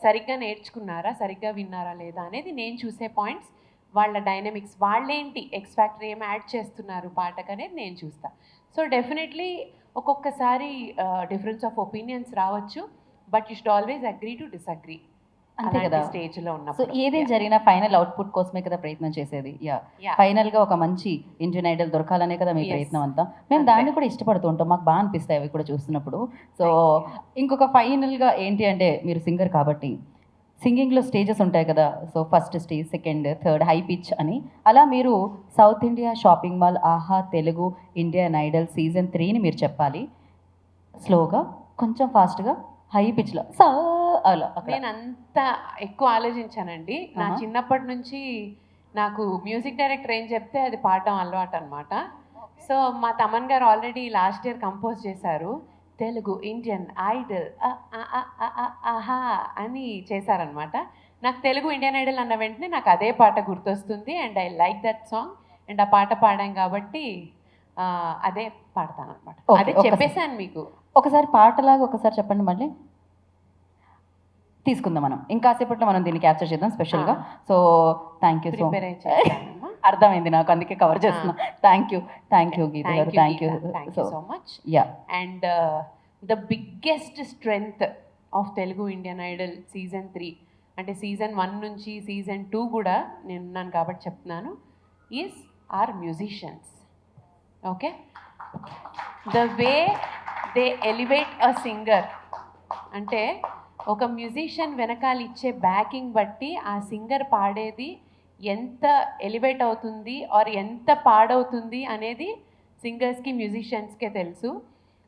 సరిగ్గా నేర్చుకున్నారా, సరిగ్గా విన్నారా లేదా అనేది నేను చూసే పాయింట్స్. వాళ్ళ డైనమిక్స్, వాళ్ళేంటి ఎక్స్ ఫ్యాక్టర్ ఏం యాడ్ చేస్తున్నారు పాటకు అనేది నేను చూస్తా. సో డెఫినెట్లీ ఒక్కొక్కసారి డిఫరెన్స్ ఆఫ్ ఒపీనియన్స్ రావచ్చు, but you should always agree to disagree. అంతే కదా. స్టేజ్లో సో ఉన్నప్పుడు ఏదేం జరిగినా ఫైనల్ అవుట్పుట్ కోసమే కదా ప్రయత్నం చేసేది. Yeah, Yeah. ఫైనల్గా ఒక మంచి ఇండియన్ ఐడల్ దొరకాలనే కదా మీ Yes. ప్రయత్నం అంతా. మేము దాన్ని కూడా ఇష్టపడుతూ ఉంటాం, మాకు బాగా అనిపిస్తాయి అవి కూడా చూస్తున్నప్పుడు. సో ఇంకొక ఫైనల్గా ఏంటి అంటే, మీరు సింగర్ కాబట్టి సింగింగ్లో స్టేజెస్ ఉంటాయి కదా. So first stage, second, third, high pitch అని. అలా మీరు సౌత్ ఇండియా షాపింగ్ మాల్, ఆహా తెలుగు, ఇండియన్ ఐడల్ సీజన్ 3ని మీరు చెప్పాలి. స్లోగా, కొంచెం ఫాస్ట్గా, హై పిచ్లో సా అలా అక్కడ. నేను అంత ఎక్కువ ఆలోచించానండి. నా చిన్నప్పటి నుంచి నాకు మ్యూజిక్ డైరెక్టర్ ఏం చెప్తే అది పాడడం అలవాటు అనమాట. సో మా తమన్ గారు ఆల్రెడీ లాస్ట్ ఇయర్ కంపోజ్ చేశారు, తెలుగు ఇండియన్ ఐడల్ ఆహా అని చేశారనమాట. నాకు తెలుగు ఇండియన్ ఐడల్ అన్న వెంటనే నాకు అదే పాట గుర్తొస్తుంది and I like that song and ఆ పాట పాడాం కాబట్టి అదే పాడతాను అనమాట. Okay, అదే ఒకసారి. చెప్పేశాను మీకు. ఒకసారి పాటలాగా ఒకసారి చెప్పండి, మళ్ళీ తీసుకుందాం మనం. ఇంకాసేపట్లో మనం దీన్ని క్యాప్చర్ చేద్దాం స్పెషల్గా. So thank you so prepare అయి చేస్తానమ్మా. అర్థమైంది నాకు, అందుకే కవర్ చేస్తున్నా. థ్యాంక్ యూ గీత గారు, thank you so much. Yeah. And the biggest strength of Telugu Indian Idol season 3 అంటే సీజన్ 1 నుంచి సీజన్ 2 కూడా నేను ఉన్నాను కాబట్టి చెప్తున్నాను, is are musicians. Okay, the way they elevate a singer అంటే ఒక మ్యూజిషియన్ వెనకాల ఇచ్చే బ్యాకింగ్ బట్టి ఆ సింగర్ పాడేది ఎంత ఎలివేట్ అవుతుంది ఆర్ ఎంత పాడవుతుంది అనేది సింగర్స్కి, మ్యూజిషియన్స్కే తెలుసు.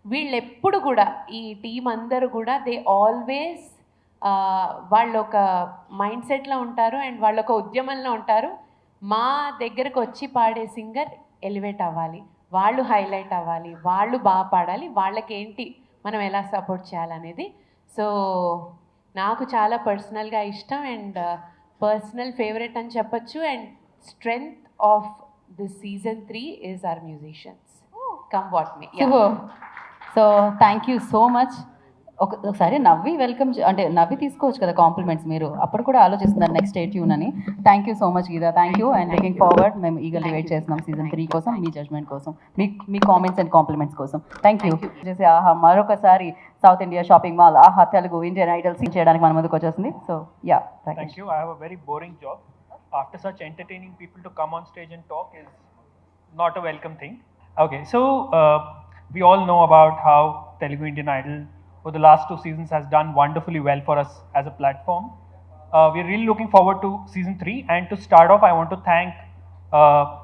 వీళ్ళు ఎప్పుడు కూడా ఈ టీం అందరూ కూడా దే ఆల్వేస్ వాళ్ళు ఒక మైండ్ సెట్లో ఉంటారు అండ్ వాళ్ళు ఒక ఉద్యమంలో ఉంటారు. మా దగ్గరకు వచ్చి పాడే సింగర్ ఎలివేట్ అవ్వాలి, వాళ్ళు హైలైట్ అవ్వాలి, వాళ్ళు బాగా పాడాలి, వాళ్ళకేంటి మనం ఎలా సపోర్ట్ చేయాలనేది. సో నాకు చాలా పర్సనల్గా ఇష్టం అండ్ పర్సనల్ ఫేవరెట్ అని చెప్పచ్చు. And strength of this season 3 is our musicians, come what may. So thank you so much. ఒకసారి నవ్వి వెల్కమ్ అంటే నవ్వి తీసుకోవచ్చు కదా కాంప్లిమెంట్స్ మీరు అప్పుడు కూడా ఆలోచిస్తున్నారు నెక్స్ట్ డే ట్యూన్ అని. Thank you so much Geetha, thank you and looking forward. మేము ఈగర్లీ వెయిట్ చేస్తున్నాం సీజన్ 3 కోసం, మీ జడ్జ్మెంట్ కోసం, మీ కామెంట్స్ అండ్ కాంప్లిమెంట్స్ కోసం. Thank you. చేసి ఆహా మరొకసారి సౌత్ ఇండియా షాపింగ్ మాల్ ఆహా తెలుగు ఇండియన్ ఐడల్స్ చేయడానికి మన ముందుకు వచ్చేసింది. So yeah Thank you. I have a very boring job. After such entertaining people to come on stage and talk is not a welcome thing. Okay, so we all know about how Telugu Indian Idol for the last 2 seasons has done wonderfully well for us as a platform. We're really looking forward to season 3. And to start off, I want to thank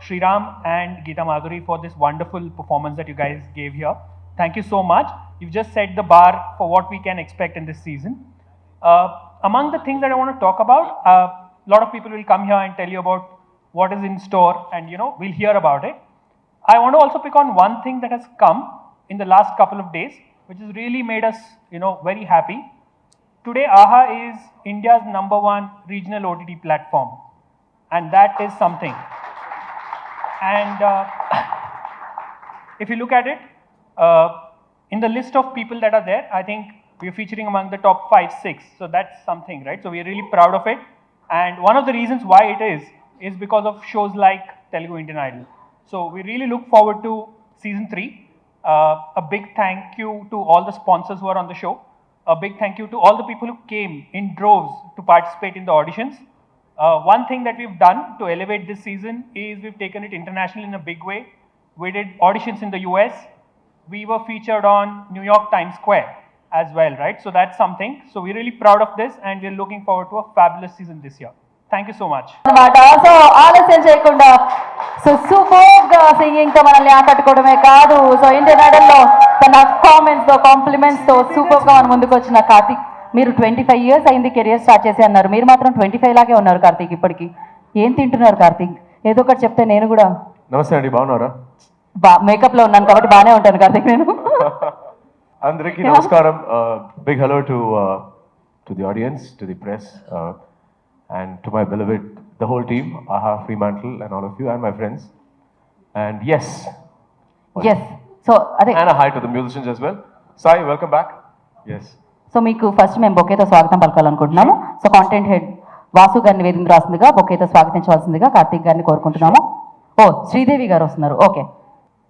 Sriram and Geeta Madhuri for this wonderful performance that you guys gave here. Thank you so much. You've just set the bar for what we can expect in this season. Among the things that I want to talk about, a lot of people will come here and tell you about what is in store, and we'll hear about it. I want to also pick on one thing that has come in the last couple of days, which has really made us very happy. Today AHA is India's #1 regional OTT platform, and that is something. And if you look at it, in the list of people that are there, I think we're featuring among the top 5-6. So that's something, right? So we're really proud of it. And one of the reasons why it is because of shows like Telugu Indian Idol. So we really look forward to season 3. A big thank you to all the sponsors who are on the show. A big thank you to all the people who came in droves to participate in the auditions. One thing that we've done to elevate this season is we've taken it international in a big way. We did auditions in the US. We were featured on New York Times Square as well, right? So that's something. So we're really proud of this, and we're looking forward to a fabulous season this year. Thank you so much. అన్నమాట. సో ఆలస్యం చేయకుండా సో సూపర్ గా సింగింగ్ తో మనల్ని ఆకట్టుకోవడమే కాదు, సో ఇండియన్ ఐడల్ లో తన కామెంట్స్ తో కాంప్లిమెంట్స్ తో సూపర్ గా మన ముందుకు వచ్చిన కార్తీక్. మీరు 25 years అయింది కెరియర్ స్టార్ట్ చేసి అన్నారు, మీరు మాత్రం 25 లాగే ఉన్నారు కార్తీక్ ఇప్పటికి. ఏం తింటున్నారు కార్తీక్? ఏదో ఒకటి చెప్తే నేను కూడా. నమస్తే అండి, బాగున్నారా? మేకప్ లో ఉన్నాను కాబట్టి బాగానే ఉంటాను కార్తీక్ నేను. అందరికీ నమస్కారం. Big hello to the audience, to the press, and to my beloved, the whole team, AHA, Fremantle, and all of you, and my friends. And yes. So అదే And a hi to the musicians as well. Sai, welcome back. Yes. So మీకు ఫస్ట్ మేము బొకేతో స్వాగతం పలకాలనుకుంటున్నాము. సో కాంటెంట్ హెడ్ వాసు గారిని వేదిక రాస్తుందిగా బొకేతో స్వాగతించవలసిందిగా కార్తీక్ గారిని కోరుకుంటున్నాము. ఓ శ్రీదేవి గారు వస్తున్నారు. ఓకే,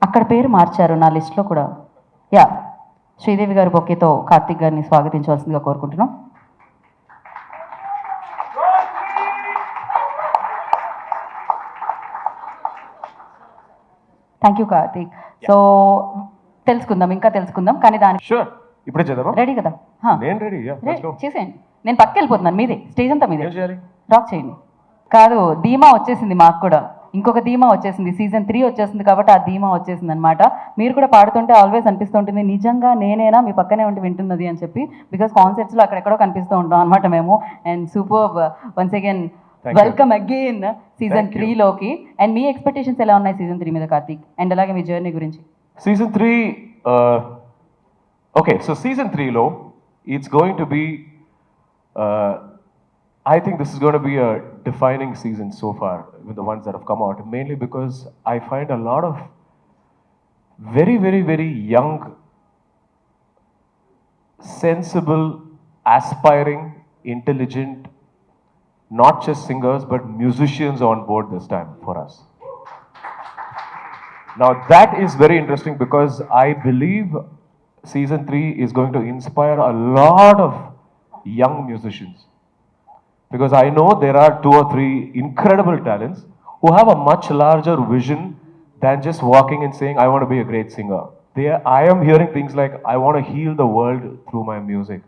అక్కడ పేరు మార్చారు నా లిస్ట్లో కూడా. యా, శ్రీదేవి గారు బొకేతో కార్తీక్ గారిని స్వాగతించవలసిందిగా కోరుకుంటున్నాం. Thank you Karthik. సో ఇంకా తెలుసుకుందాం కానీ దానికి Sure. ఇప్పుడే చేద్దామా? రెడీ కదా? నేను రెడీ. Let's go. చేసేయండి, నేను పక్కకి వెళ్ళిపోతున్నాను. మీదే స్టేజ్ అంతా మీదే. ఏం చేయాలి? రాక్ చేయండి. కాదు, ధీమా వచ్చేసింది మాకు కూడా, ఇంకొక ధీమా వచ్చేసింది. సీజన్ 3 వచ్చేసింది కాబట్టి ఆ ధీమా వచ్చేసింది అనమాట. మీరు కూడా పాడుతుంటే ఆల్వేస్ అనిపిస్తుంటుంది నిజంగా నేనేనా మీ పక్కనే ఉండి వింటున్నది అని చెప్పి, బికాస్ కాన్సర్ట్స్లో అక్కడెక్కడో కనిపిస్తూ ఉంటాం అనమాట మేము. And super, once again welcome again season 3లోకి. అండ్ మీ ఎక్స్పెక్టేషన్స్ ఎలా ఉన్నాయి సీజన్ 3 మీద కార్తీక్? అండ్ అలాగే మీ జర్నీ గురించి. Season 3, okay, so season 3 lo, it's going to be, I think this is going to be a defining season so far with the ones that have come out, mainly because I find a lot of very, very, very young, sensible, aspiring, intelligent, not just singers, but musicians on board this time for us. Now that is very interesting because I believe season 3 is going to inspire a lot of young musicians. Because I know there are 2 or 3 incredible talents who have a much larger vision than just walking and saying, I want to be a great singer. I am hearing things like, I want to heal the world through my music.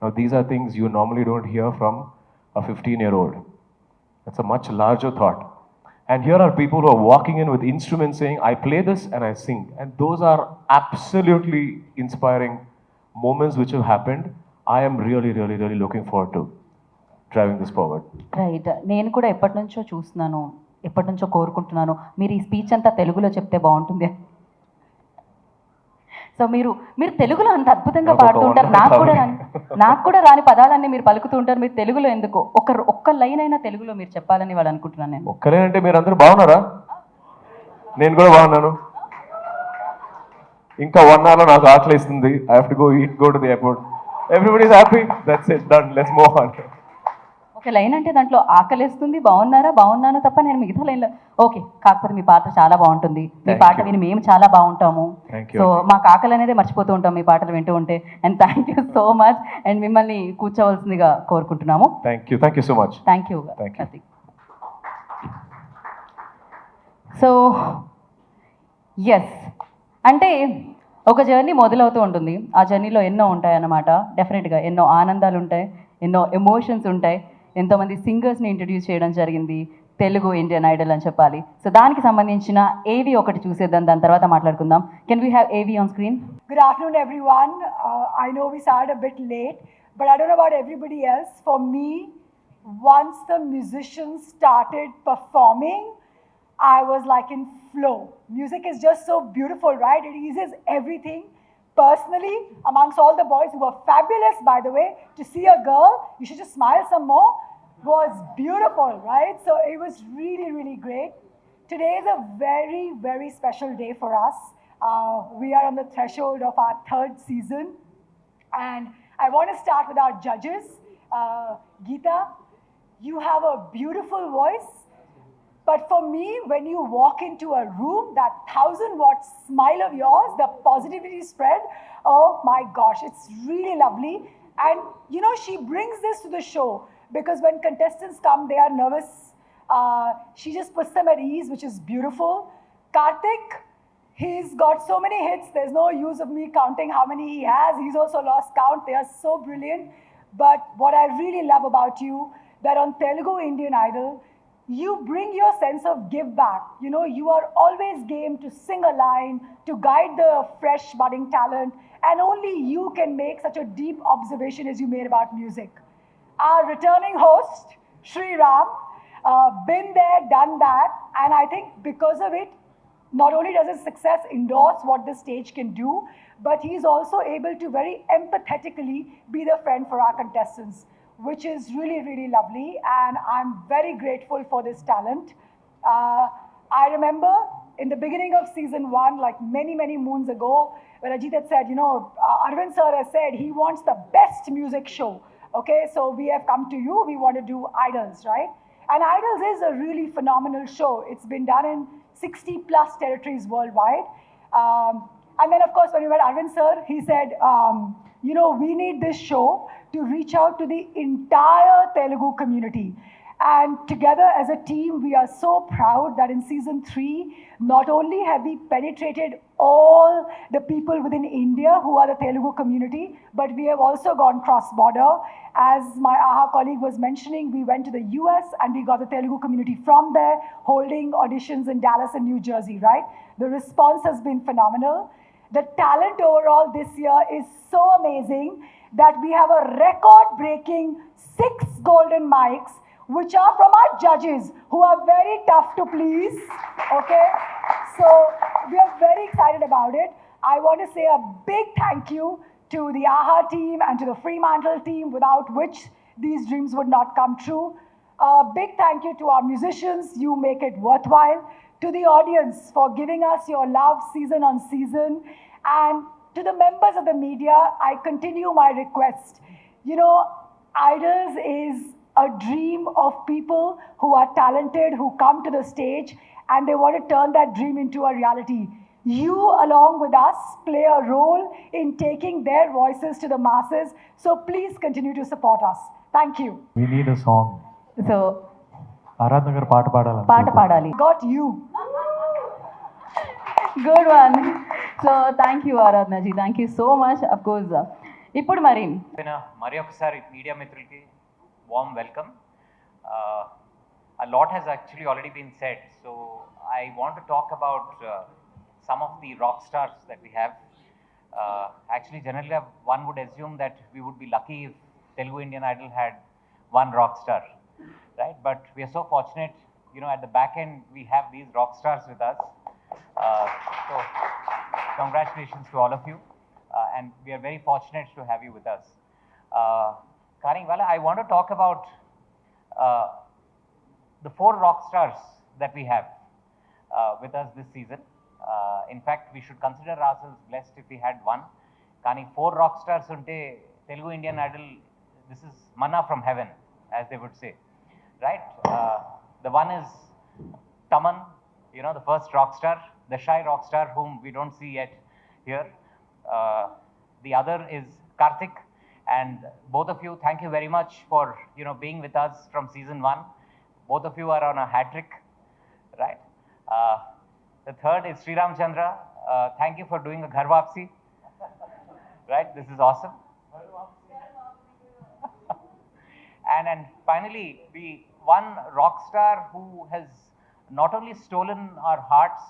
Now these are things you normally don't hear from a 15-year-old. That's a much larger thought. And here are people who are walking in with instruments saying, I play this and I sing. And those are absolutely inspiring moments which have happened. I am really, really, really looking forward to driving this forward. Right, నేను కూడా ఎప్పటి నుంచో చూస్తున్నాను, ఎప్పటి నుంచో కోరుకుంటున్నాను మీరు ఈ స్పీచ్ అంతా తెలుగులో చెప్తే బాగుంటుంది. సో మీరు తెలుగులో అంత అద్భుతంగా పాడుతూ ఉంటారు, నాకు కూడా రాని పదాలన్నీ మీరు పలుకుతూ ఉంటారు. మీరు తెలుగులో ఎందుకు ఒక్క లైన్ అయినా తెలుగులో మీరు చెప్పాలని వాళ్ళు అనుకుంటున్నాను నేను. ఒక్కలే అంటే మీరు అందరూ బాగున్నారా? నేను కూడా బాగున్నాను. ఇంకా 1 hour నాకు ఆకలిస్తుంది. I have to go to the airport. Everybody's happy. That's it. Done. Let's move on. ఒక లైన్ అంటే దాంట్లో ఆకలిస్తుంది, బాగున్నారా, బాగున్నాను తప్ప నేను మిగతా లైన్లో ఓకే. కాకపోతే మీ పాట చాలా బాగుంటుంది, మీ Thank పాట you. విని మేము చాలా బాగుంటాము. Thank you. సో మాకు ఆకలి అనేది మర్చిపోతూ ఉంటాం మీ పాటలు వింటూ ఉంటే. And thank you so much. And మిమ్మల్ని కూర్చోవలసిందిగా కోరుకుంటున్నాము. Thank you. Thank you so much. Thank you Thank you. Karthik. So yes, అంటే ఒక జర్నీ మొదలవుతూ ఉంటుంది. ఆ జర్నీలో ఎన్నో ఉంటాయి అన్నమాట. డెఫినెట్గా ఎన్నో ఆనందాలు ఉంటాయి, ఎన్నో ఎమోషన్స్ ఉంటాయి. ఎంతోమంది సింగర్స్ని ఇంట్రడ్యూస్ చేయడం జరిగింది తెలుగు ఇండియన్ ఐడల్ అని చెప్పాలి. సో దానికి సంబంధించిన ఏవి ఒకటి చూసేద్దాం, దాని తర్వాత మాట్లాడుకుందాం. కెన్ వీ హ్యావ్ ఏవి on screen? Good afternoon, everyone. I know we started a bit late, but I don't know about everybody else. For me, once the musicians started performing, I was like in flow. Music is just so beautiful, right? It eases everything. Personally, amongst all the boys who were fabulous, by the way, to see a girl, you should just smile some more, was beautiful, right? So it was really, really great. Today is a very, very special day for us. We are on the threshold of our third season. And I want to start with our judges. Geeta, you have a beautiful voice. But for me, when you walk into a room, that 1,000-watt smile of yours, the positivity spread, oh my gosh, it's really lovely. And you know, she brings this to the show because when contestants come, they are nervous. She just puts them at ease, which is beautiful. Karthik, he's got so many hits, there's no use of me counting how many he has. He's also lost count. They are so brilliant. But what I really love about you, that on Telugu Indian Idol, you bring your sense of give back. You know, you are always game to sing a line, to guide the fresh budding talent, and only you can make such a deep observation as you made about music. Our returning host, Sri Ram, been there, done that, and I think because of it, not only does his success endorse what the stage can do, but he's also able to very empathetically be the friend for our contestants, which is really, really lovely, and I'm very grateful for this talent. I remember in the beginning of season 1, like many, many moons ago, when Ajit had said, you know, Arvind sir has said he wants the best music show. Okay, so we have come to you, we want to do Idols, right? And Idols is a really phenomenal show. It's been done in 60 plus territories worldwide. And then of course, when we met Arvind sir, he said, you know, we need this show to reach out to the entire Telugu community. And together as a team, we are so proud that in season 3, not only have we penetrated all the people within India who are the Telugu community, but we have also gone cross-border. As my AHA colleague was mentioning, we went to the US and we got the Telugu community from there, holding auditions in Dallas and New Jersey, right? The response has been phenomenal. The talent overall this year is so amazing that we have a record-breaking 6 golden mics, which are from our judges, who are very tough to please, okay? So we are very excited about it. I want to say a big thank you to the AHA team and to the Fremantle team, without which these dreams would not come true. A big thank you to our musicians, you make it worthwhile. To the audience for giving us your love season on season. And to the members of the media, I continue my request. You know, Idols is a dream of people who are talented, who come to the stage, and they want to turn that dream into a reality. You, along with us, play a role in taking their voices to the masses. So please continue to support us. Thank you. We need a song. So Aradhana garu పాట పాడాలి. పాట పాడాలి. Got you. Good one. So thank you ఆరాధనాజీ, thank you so much. Of course ఇప్పుడు మరి మరి ఒకసారి మీడియా మిత్రులకి warm welcome. A lot has actually already been said, so I want to talk about some of the rock stars that we have. Actually, generally, one would assume that we would be lucky if Telugu Indian Idol had one rock star, right? But we are so fortunate, you know, at the back end, we have these rock stars with us. So, congratulations to all of you, and we are very fortunate to have you with us. Karingwala, I want to talk about the 4 rock stars that we have with us this season. In fact, we should consider ourselves blessed if we had one. Kani 4 rock stars unte Telugu Indian Idol, this is manna from heaven, as they would say, right? The one is Taman, you know, the first rock star, the shy rock star whom we don't see yet here. The other is Karthik, and both of you, thank you very much for, you know, being with us from season 1. Both of you are on a hat trick, right? The third is Sri Ram Chandra. Thank you for doing a Ghar Wapsi, right? This is awesome. And finally, the one rock star who has not only stolen our hearts,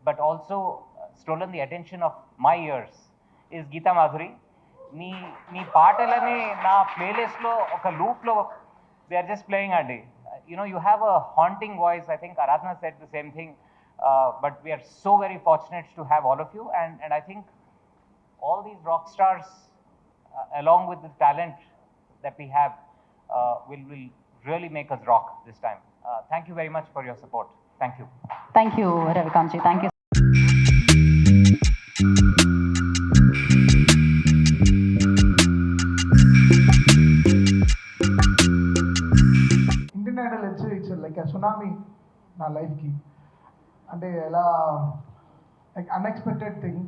but also stolen the attention of my ears, is Geeta Madhuri. నీ పాటలని నా ప్లేలిస్ట్లో ఒక లూప్లో దే ఆర్ జస్ట్ ప్లేయింగ్ అండి. You know, you have a haunting voice. I think Aradhana said the same thing. But we are so very fortunate to have all of you. And I think all these rock stars, along with the talent that we have, will really make us rock this time. Thank you very much for your support. Thank you. Thank you రవికాంత్జీ, thank you. Indian Idol it's like a tsunami నా లైఫ్కి. అంటే ఎలా లైక్ అన్ఎక్స్పెక్టెడ్ థింగ్.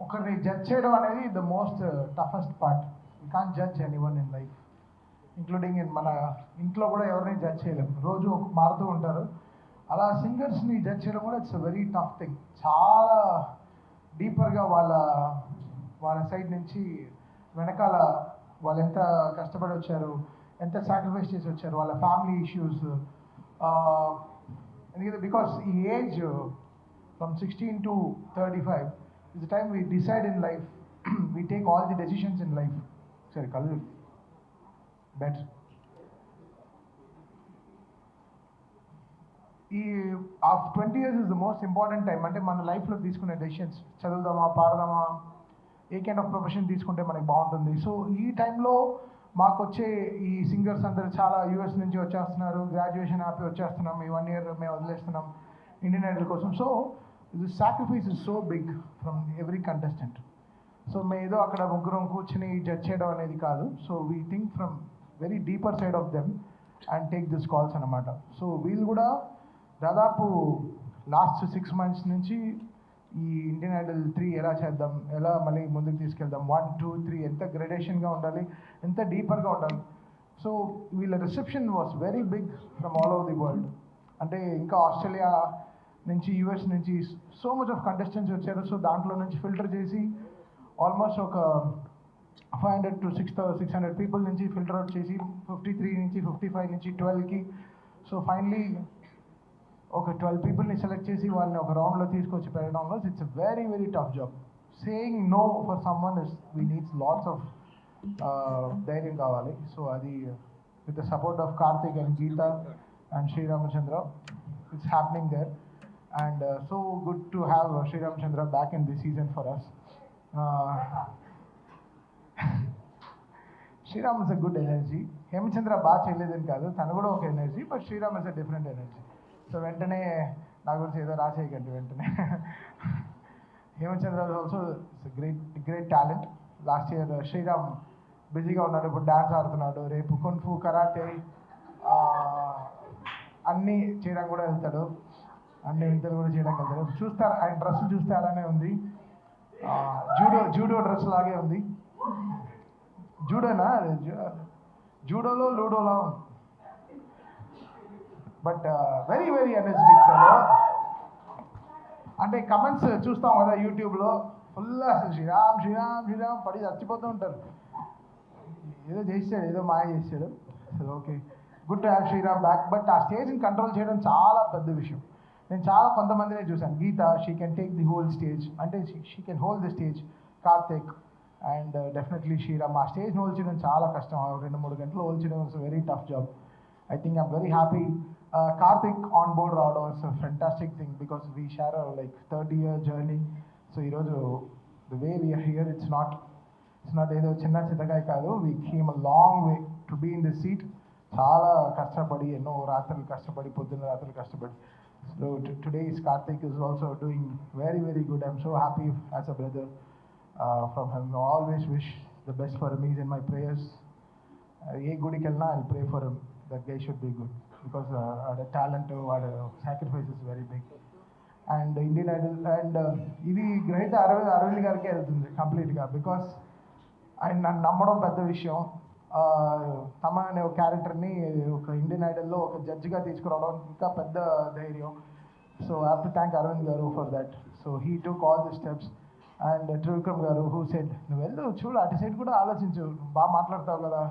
ఒకరిని జడ్జ్ చేయడం అనేది the most toughest part. You can't judge anyone in life, including in మన ఇంట్లో కూడా ఎవరిని జడ్జ్ చేయలేము, రోజు మారుతూ ఉంటారు. అలా సింగర్స్ని జడ్జ్ చేయడం కూడా ఇట్స్ వెరీ టఫ్ థింగ్. చాలా డీపర్గా వాళ్ళ సైడ్ నుంచి వెనకాల వాళ్ళు ఎంత కష్టపడి వచ్చారు, ఎంత సాక్రిఫైస్ చేసి వచ్చారు, వాళ్ళ ఫ్యామిలీ ఇష్యూస్. ఎందుకంటే బికాస్ ఈ age from 16 to 35 is the time we decide in life, we take all the decisions in life. Sorry, Kallu. Better. ఈ 20 years is the most important time. అంటే మన లైఫ్లో తీసుకునే డెసిషన్స్, చదువుదామా పాడదామా, ఏ కైండ్ ఆఫ్ ప్రొఫెషన్ తీసుకుంటే మనకి బాగుంటుంది. సో ఈ టైంలో మాకు వచ్చే ఈ సింగర్స్ అందరూ చాలా యూఎస్ నుంచి వచ్చేస్తున్నారు, గ్రాడ్యుయేషన్ ఆపి వచ్చేస్తున్నాం, ఈ 1 year మేము వదిలేస్తున్నాం ఇండియన్ ఐడల్ కోసం. So the sacrifice is so big from every contestant. So మేము ఏదో అక్కడ ముగ్గురం కూర్చుని జడ్జ్ చేయడం అనేది కాదు. So we think from very deeper side of them and take this calls అనమాట. సో వీళ్ళు కూడా దాదాపు లాస్ట్ 6 months నుంచి ఈ ఇండియన్ ఐడల్ 3 ఎలా చేద్దాం, ఎలా మళ్ళీ ముందుకు తీసుకెళ్దాం, 1, 2, 3 ఎంత గ్రేడేషన్గా ఉండాలి, ఎంత డీపర్గా ఉండాలి. సో వీళ్ళ reception was very big from all over the world. అంటే ఇంకా ఆస్ట్రేలియా నుంచి, యూఎస్ నుంచి సో మచ్ ఆఫ్ కంటెస్టెంట్స్ వచ్చారు. సో దాంట్లో నుంచి ఫిల్టర్ చేసి ఆల్మోస్ట్ ఒక 500 to 600 పీపుల్ నుంచి ఫిల్టర్ అవుట్ చేసి 53 నుంచి 55 నుంచి 12కి. సో ఫైనలీ ఒక 12 పీపుల్ని సెలెక్ట్ చేసి వాళ్ళని ఒక రౌండ్లో తీసుకొచ్చి పెట్టడంలో it's a very very tough job. Saying no for someone is we needs lots of ధైర్యం కావాలి. సో అది with the support of Karthik and Geetha and Sreeramachandra it's happening there. And so good to have Sreeramachandra back in this season for us. Sreeram is a good energy. Hemachandra బాగా చేయలేదని కాదు, తను కూడా ఒక energy, but Sreeram is a different energy. So వెంటనే నా గురించి ఏదో రాసేయకండి వెంటనే. Hemachandra also great talent. Last year Sreeram బిజీగా ఉన్నాడు, ఇప్పుడు డ్యాన్స్ ఆడుతున్నాడు, రేపు కున్ఫు కరాటే అన్నీ చేయడం కూడా వెళ్తాడు, అన్ని వింతలు కూడా చేయడానికి వెళ్తాడు. చూస్తారు ఆయన డ్రెస్ చూస్తే అలానే ఉంది, జూడో డ్రెస్ లాగే ఉంది. జూడోనా, జూడోలో లూడోలో ఉంది. But very very energetic fellow. అంటే కమెంట్స్ చూస్తాం కదా యూట్యూబ్లో, ఫుల్ అసలు శ్రీరామ్ శ్రీరామ్ శ్రీరామ్ పడి చచ్చిపోతూ ఉంటారు. ఏదో చేసాడు, ఏదో మాయ చేసాడు. అసలు okay, good to have Sreeram back. But ఆ స్టేజ్ని కంట్రోల్ చేయడం చాలా పెద్ద విషయం. నేను చాలా కొంతమందినే చూశాను. Geeta, she can take the whole stage, అంటే she can hold the stage. Karthik and definitely Sriram ఆ స్టేజ్ని హోల్డ్ చేయడం చాలా కష్టం. 2-3 గంటలు హోల్డ్ చేయడం it's very tough job. I think I'm very happy. Karthik on board రావడం is a fantastic thing because we share a like 30-year journey. So the way we are here, it's not ఏదో చిన్న చిన్నగా కాదు. We came a long way to be in this seat. చాలా కష్టపడి, ఎన్నో రాత్రులు కష్టపడి, పొద్దున్న రాత్రులు కష్టపడి. So today Karthik is also doing very very good. I'm so happy as a brother from him. I always wish the best for him. He's in my prayers. ఏ గుడికి వెళ్ళినా I pray for him that he should be good because వాడి టాలెంట్ వాడి sacrifice is very big. And Indian Idol and ఇది గ్రహీత అరవింద్ గారికే వెళ్తుంది కంప్లీట్గా బికాస్ ఆయన నన్ను నమ్మడం పెద్ద విషయం. తమ అనే ఒక క్యారెక్టర్ని ఒక ఇండియన్ ఐడల్లో ఒక జడ్జిగా తీసుకురావడం ఇంకా పెద్ద ధైర్యం. So I have to thank Aravind garu for that. So he took all the steps. And Trivikram garu who said నువ్వు వెళ్ళు చూడు అటు సైడ్ కూడా ఆలోచించు, బాగా మాట్లాడతావు కదా,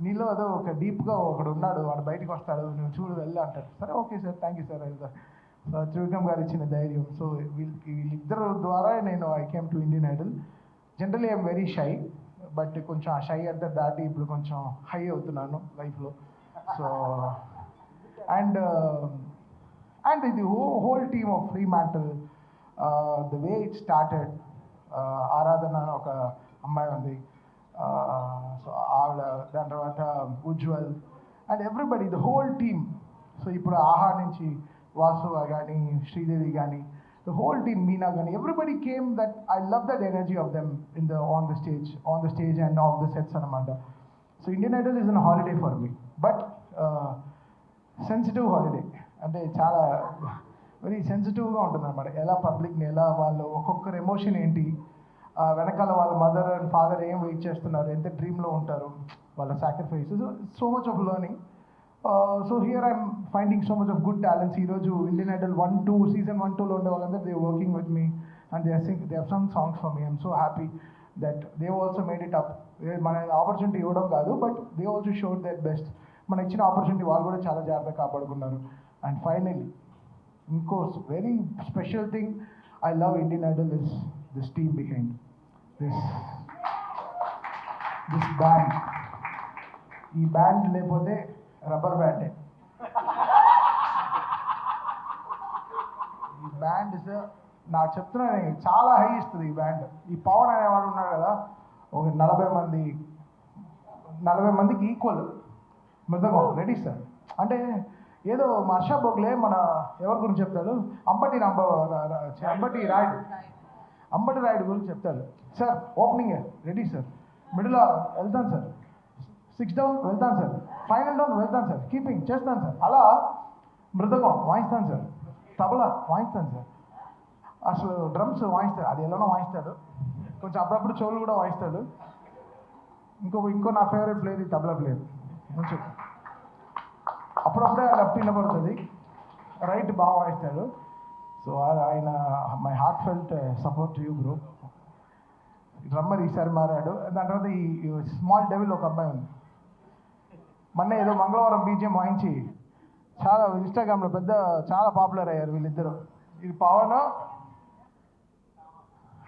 నీలో ఏదో ఒక డీప్గా ఒకడు ఉన్నాడు, వాడు బయటకు వస్తాడు, నువ్వు చూడు వెళ్ళు అంటాడు. సరే okay sir, thank you sir. So Trivikram గారు ఇచ్చిన ధైర్యం. సో వీళ్ళిద్దరు ద్వారా నేను I came to Indian Idol. Generally I'm very shy, but కొంచెం ఆ షై అంతా దాటి ఇప్పుడు కొంచెం హై అవుతున్నాను లైఫ్లో. సో అండ్ ఇది whole team of free mantle, the way it started. ఆరాధన ఒక అమ్మాయి ఉంది, సో ఆవిడ, దాని తర్వాత Ujjwal and everybody, the whole team. So ఇప్పుడు ఆహా నుంచి వాసు కానీ శ్రీదేవి కానీ the whole team, Meena Gani, everybody came. That I love that energy of them on the stage and off the sets anamata. So Indian Idol is a holiday for me, but sensitive holiday. అంటే చాలా వెరీ సెన్సిటివ్గా ఉంటుంది అనమాట. ఎలా పబ్లిక్ని ఎలా వాళ్ళు ఒక్కొక్కరు ఎమోషన్ ఏంటి, వెనకాల వాళ్ళ మదర్ అండ్ ఫాదర్ ఏం వెయిట్ చేస్తున్నారు, ఎంత డ్రీమ్లో ఉంటారు, వాళ్ళ sacrifice. So much of learning. So here I'm finding so much of good talents. ఈరోజు ఇండియన్ ఐడల్ 1-2 సీజన్ 1-2లో ఉండే వాళ్ళందరూ they working with me and they have some songs for me. I'm so happy that they also made it up. మన ఆపర్చునిటీ ఇవ్వడం కాదు, but they also showed that best. మన ఇచ్చిన ఆపర్చునిటీ వాళ్ళు కూడా చాలా జాగ్రత్తగా కాపాడుకున్నారు. అండ్ ఫైనలీ ఇంకో very special thing I love Indian Idol is this team behind this band. ఈ బ్యాండ్ లేకపోతే రబ్బర్ బ్యాండే. ఈ బ్యాండ్ నాకు చెప్తున్నాను చాలా హై ఇస్తుంది ఈ బ్యాండ్. ఈ పవన్ అనేవాడు ఉన్నాడు కదా, ఒక 40 మందికి ఈక్వల్ మృదగం రెడీ సార్. అంటే ఏదో హర్ష బొగ్లే మన ఎవరి గురించి చెప్తాడు, అంబటి రాయుడు గురించి చెప్తాడు. Sir opening ready sir, middle వెళ్తాను సార్, 6 డౌన్ వెళ్తాను సార్, ఫైనల్ డౌన్ వెళ్తాను సార్, కీపింగ్ చేస్తాను సార్. అలా మృదగం వాయిస్తాను సార్, తబలా వాయిస్తాను సార్, అసలు డ్రమ్స్ వాయిస్తాడు, అది ఎలానో వాయిస్తాడు, కొంచెం అప్పుడప్పుడు చెవులు కూడా వాయిస్తాడు. ఇంకో నా ఫేవరెట్ ప్లేయర్ ఈ తబలా ప్లేయర్. కొంచెం అప్పుడప్పుడే లెఫ్ట్ వినపడుతుంది, రైట్ బాగా వాయిస్తాడు. సో ఆయన my heart felt support you bro. Drummer ఈసారి మారాడు. దాని తర్వాత ఈ స్మాల్ డెవిల్ ఒక అబ్బాయి ఉంది, మొన్న ఏదో మంగళవారం బీజిఎం వాయించి చాలా ఇన్స్టాగ్రామ్లో చాలా పాపులర్ అయ్యారు వీళ్ళిద్దరు. ఇది పవన్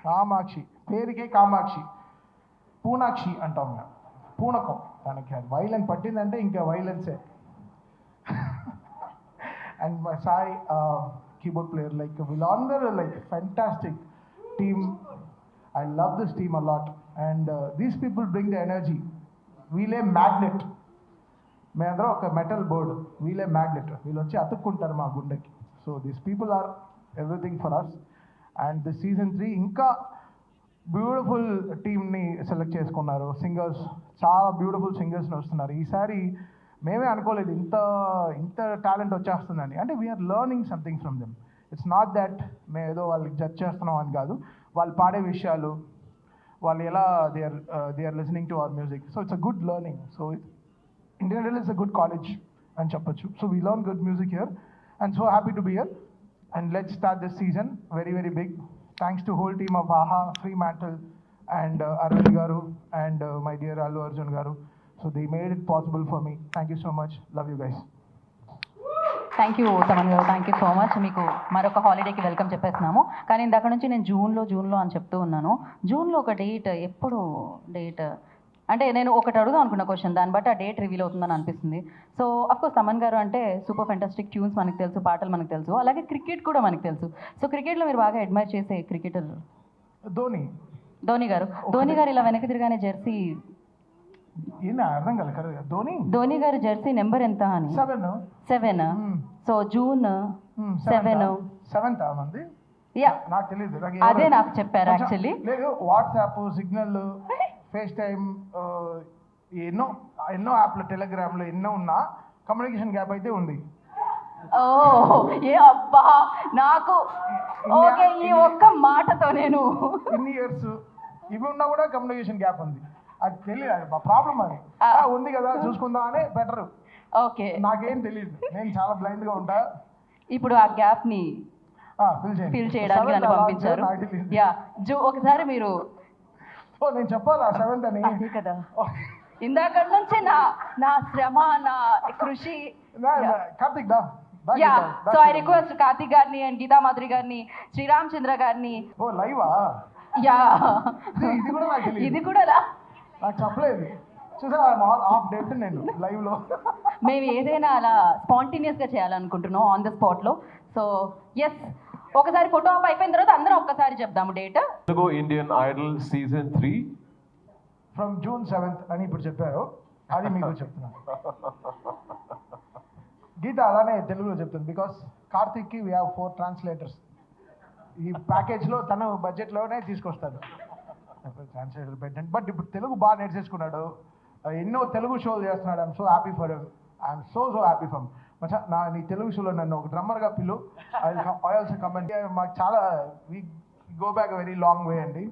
కామాక్షి, పేరుకే కామాక్షి, పూనాక్షి అంటాం మేము, పూనకం. తనకి అది వైలెన్స్ పట్టిందంటే ఇంకా వైలెన్సే. And my Sai keyboard player, like వీళ్ళందరూ like fantastic team. I love this team a lot, and these people bring the energy. వీళ్ళే మ్యాగ్నెట్, మేమందరం ఒక మెటల్ బోర్డ్, వీళ్ళే మ్యాగ్నెట్. వీళ్ళు వచ్చి అతుక్కుంటారు మా గుండెకి. So these people are everything for us. And the season 3 ఇంకా బ్యూటిఫుల్ టీమ్ని సెలెక్ట్ చేసుకున్నారు. సింగర్స్, చాలా బ్యూటిఫుల్ సింగర్స్ని వస్తున్నారు. ఈసారి మేమే అనుకోలేదు ఇంత టాలెంట్ వచ్చేస్తుందని. అంటే we're learning something from them. It's not that మేము ఏదో వాళ్ళకి జడ్జ్ చేస్తున్నాం అని కాదు, వాళ్ళు పాడే విషయాలు, వాళ్ళు ఎలా they are listening to our music. So it's a good learning. So Indian Idol is a good college అని చెప్పొచ్చు. So we learn good music here and so happy to be here. And let's start this season very very big. Thanks to whole team of Aha, Fremantle and Aravind garu and my dear Allu Arjun garu. So they made it possible for me. Thank you so much. Love you guys. Thank you Thaman గారు, థ్యాంక్ యూ సో మచ్. మీకు మరొక హాలిడేకి వెల్కమ్ చెప్పేస్తున్నాము. కానీ ఇందాక నుంచి నేను జూన్లో అని చెప్తూ ఉన్నాను. జూన్లో ఒక డేట్, ఎప్పుడు డేట్ అంటే నేను ఒకటి అడుగుదాం అనుకున్న క్వశ్చన్, దాన్ని బట్టి ఆ డేట్ రివీల్ అవుతుందని అనిపిస్తుంది. సో అఫ్కోర్స్ తమన్ గారు అంటే సూపర్ ఫెంటాస్టిక్ ట్యూన్స్ మనకు తెలుసు, పాటలు మనకు తెలుసు, అలాగే క్రికెట్ కూడా మనకు తెలుసు. సో క్రికెట్లో మీరు బాగా అడ్మైర్ చేసే క్రికెటర్ ధోని గారు ఇలా వెనక్కి తిరగానే జెర్సీ అర్థం కాదు కదా, ధోని గారు జెర్సీ నెంబర్ ఎంత అని? 7. సో జూన్ 7th మంది, నాకు తెలియదు, అదే నాకు చెప్పారు యాక్చువల్లీ. లేదు వాట్సాప్ సిగ్నల్ ఫేస్ టైం ఎన్నో ఎన్నో యాప్లు, టెలిగ్రామ్లో ఎన్నో ఉన్నా కమ్యూనికేషన్ గ్యాప్ అయితే ఉంది. ఓ ఏ అబ్బా నాకు ఓకే, ఈ ఒక్క మాటతో నేను ఇన్ని ఇయర్స్ ఇవి ఉన్నా కూడా కమ్యూనికేషన్ గ్యాప్ ఉంది. అది తెలియదు, ప్రాబ్లం అది. ఉంది కదా చూసుకుందాం అనే బెటర్. ఓకే, నాకేం తెలియదు, నేను చాలా బ్లైండ్గా ఉంటా. ఇప్పుడు ఆ గ్యాప్ ని ఫిల్ చేయడానికి నన్ను పంపించారు. యా ఒకసారి మీరు నేను చెప్పాలా 7th అని? అదే కదా, ఇందాక నుంచి నా శ్రమ, నా కృషి. కార్తిక్ దా. Yeah, so I request Karthik గారిని అండ్ గీతా మాధురి గారిని, శ్రీరామ్ చంద్ర గారిని. ఓ లైవా? యా, ఇది కూడా నాకు తెలియదు. ఇది కూడా నాకు చెప్పలేదు. చూసా ఆఫ్ డేట్ నేను లైవ్ లో. మేము ఏదైనా అలా స్పాంటేనియస్ గా చేయాలనుకుంటున్నాం ఆన్ ద స్పాట్ లో. సో ఎస్, ఒకసారి ఫోటో ఆఫ్ అయిపోయిన తర్వాత అందరం ఒక్కసారి చెప్దాము date. Telugu Indian Idol Season 3 from June 7th అని ఇప్పుడు చెప్పారు, అది మీకు చెప్తున్నాను. గీత అలానే తెలుగులో చెప్తుంది, బికాస్ కార్తిక్కి వీ హ్యావ్ 4 ట్రాన్స్లేటర్స్. ఈ ప్యాకేజ్లో తను బడ్జెట్లోనే తీసుకొస్తాడు ట్రాన్స్లేటర్ పెట్టండి. బట్ ఇప్పుడు తెలుగు బాగా నేర్చేసుకున్నాడు, ఎన్నో తెలుగు షోలు చేస్తున్నాడు. I'm so happy for him. I'm so happy for మచా. నీ తెలుగు షోలో నన్ను ఒక డ్రమ్మర్గా పిలు. I also comment. మాకు చాలా we go back very long way అండి.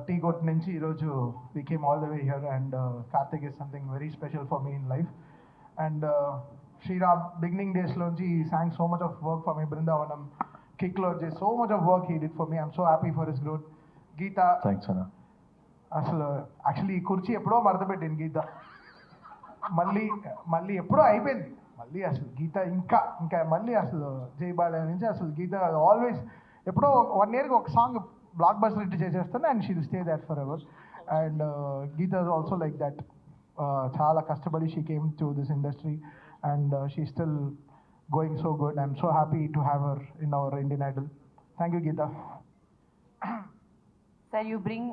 టీ కోట్ నుంచి ఈరోజు we came all the way here, and Karthik is something very special for me in life. And Sriram beginning డేస్లోంచి ఈ song so much of work for me. Brindavanam కిక్లో వచ్చి so much of work he did for me. I'm so happy for his growth. Geetha thanks అన్న. అసలు యాక్చువల్లీ ఈ కుర్చీ ఎప్పుడో మడత పెట్టింది గీత, మళ్ళీ ఎప్పుడో అయిపోయింది. మళ్ళీ అసలు గీత ఇంకా మళ్ళీ అసలు జైబాలయ నుంచి అసలు గీత ఆల్వేస్ ఎప్పుడో 1 yearకి ఒక సాంగ్ బ్లాక్ బస్టర్ హిట్ చేసేస్తాను, and she will stay that forever. And Geetha is also like that. చాలా కష్టపడి she came to this industry, and she still going so good. I'm so happy to have her in our Indian Idol. Thank you Geetha. Sir you bring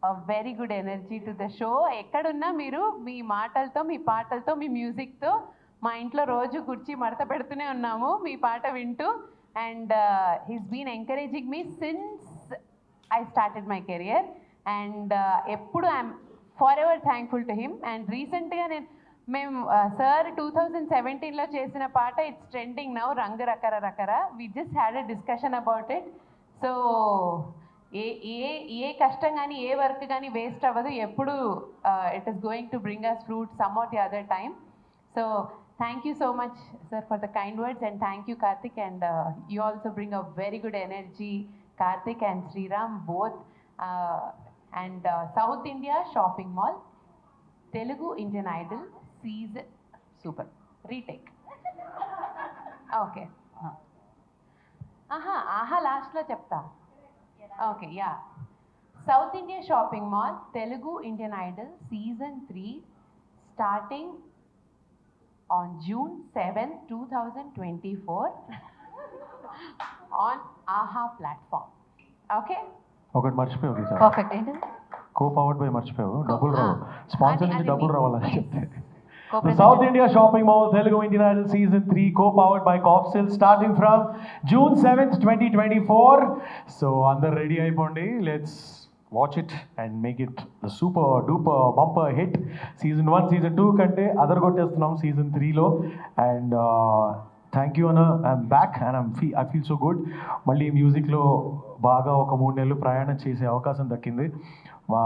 a very good energy to the show. ఎక్కడున్నా మీరు మీ మాటలతో, మీ పాటలతో, మీ మ్యూజిక్తో మా ఇంట్లో రోజు కుర్చీ మడత పెడుతూనే ఉన్నాము మీ పాట వింటూ. And he's been encouraging me since I started my career, and ఎప్పుడు I'm for ever thankful to him. And రీసెంట్గా మేము సార్ 2017లో చేసిన పాట ఇట్స్ ట్రెండింగ్ నౌ, రంగు రకర రకర. We just had a discussion about it. So ఏ కష్టం కానీ ఏ వర్క్ కానీ వేస్ట్ అవ్వదు, ఎప్పుడు it is going to bring us fruit some or the other time. So thank you so much sir for the kind words, and thank you Karthik. And you also bring a very good energy, Karthik and Sriram both. And south India shopping mall, Telugu Indian Idol season super retake. Okay, ఆహా లాస్ట్లో చెప్తా. Okay, yeah. South India shopping mall, Telugu Indian Idol season 3 starting on June 7th, 2024 on AHA platform. Okay? ఒకటి మర్చిపోయావు గీత. పర్ఫెక్ట్. ఏంటి కో-పవర్డ్ బై మర్చిపోయావు. డబ్బులు రావు, స్పాన్సర్ నుంచి డబ్బులు రావాలని చెప్తే. Co-presented. South India Shopping Mall Telugu Indian Idol Season 3 co-powered by Copsil starting from June 7th, 2024. So అందరు రెడీ అయిపోండి. Let's watch it and make it the super duper bumper hit. Season 1, Season 2 కంటే అదర్ కొట్టేస్తున్నాం Season 3లో. And థ్యాంక్ యూ అన్న. I'm back and I feel so good. మళ్ళీ మ్యూజిక్లో బాగా ఒక 3 నెలలు ప్రయాణం చేసే అవకాశం దక్కింది. మా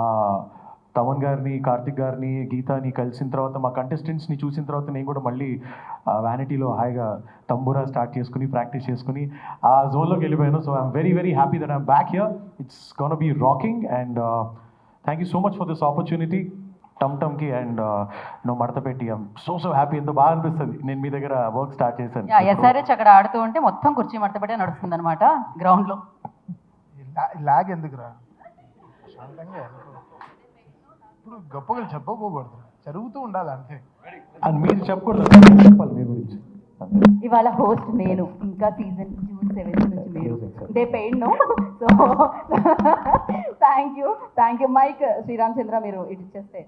తమన్ గారిని, కార్తిక్ గారిని, గీతాని కలిసిన తర్వాత, మా కంటెస్టెంట్స్ని చూసిన తర్వాత నేను కూడా మళ్ళీ వ్యానిటీలో హాయిగా తంబూరా స్టార్ట్ చేసుకుని ప్రాక్టీస్ చేసుకుని ఆ జోన్లోకి వెళ్ళిపోయాను. So I'm very very happy that I'm back here. It's gonna be rocking. And thank you so much for this opportunity టమ్కి. అండ్ నువ్వు మడత పెట్టి ఐఎమ్ సో హ్యాపీ. ఎంతో బాగా అనిపిస్తుంది. నేను మీ దగ్గర వర్క్ స్టార్ట్ చేశాను. ఎస్ఆర్హెచ్ అక్కడ ఆడుతూ ఉంటే మొత్తం కుర్చీ మడతపెట్టే నడుస్తుంది అనమాట గ్రౌండ్లో. లాగ్ ఎందుకురా, శాంతంగా ఇప్పుడు గొప్పగా చెప్పుకోకూడదు, జరుగుతూ ఉండాలి అంతే. అండ్ మీరు చెప్పకూడదు, చెప్పాలి మీ గురించి. ఇవాళ హోస్ట్ నేను, ఇంకా సీజన్ June 7th నుంచి మీరు. They paid no. So thank you mic Sriram Chandra, మీరు ఇటు ఇచ్చేస్తే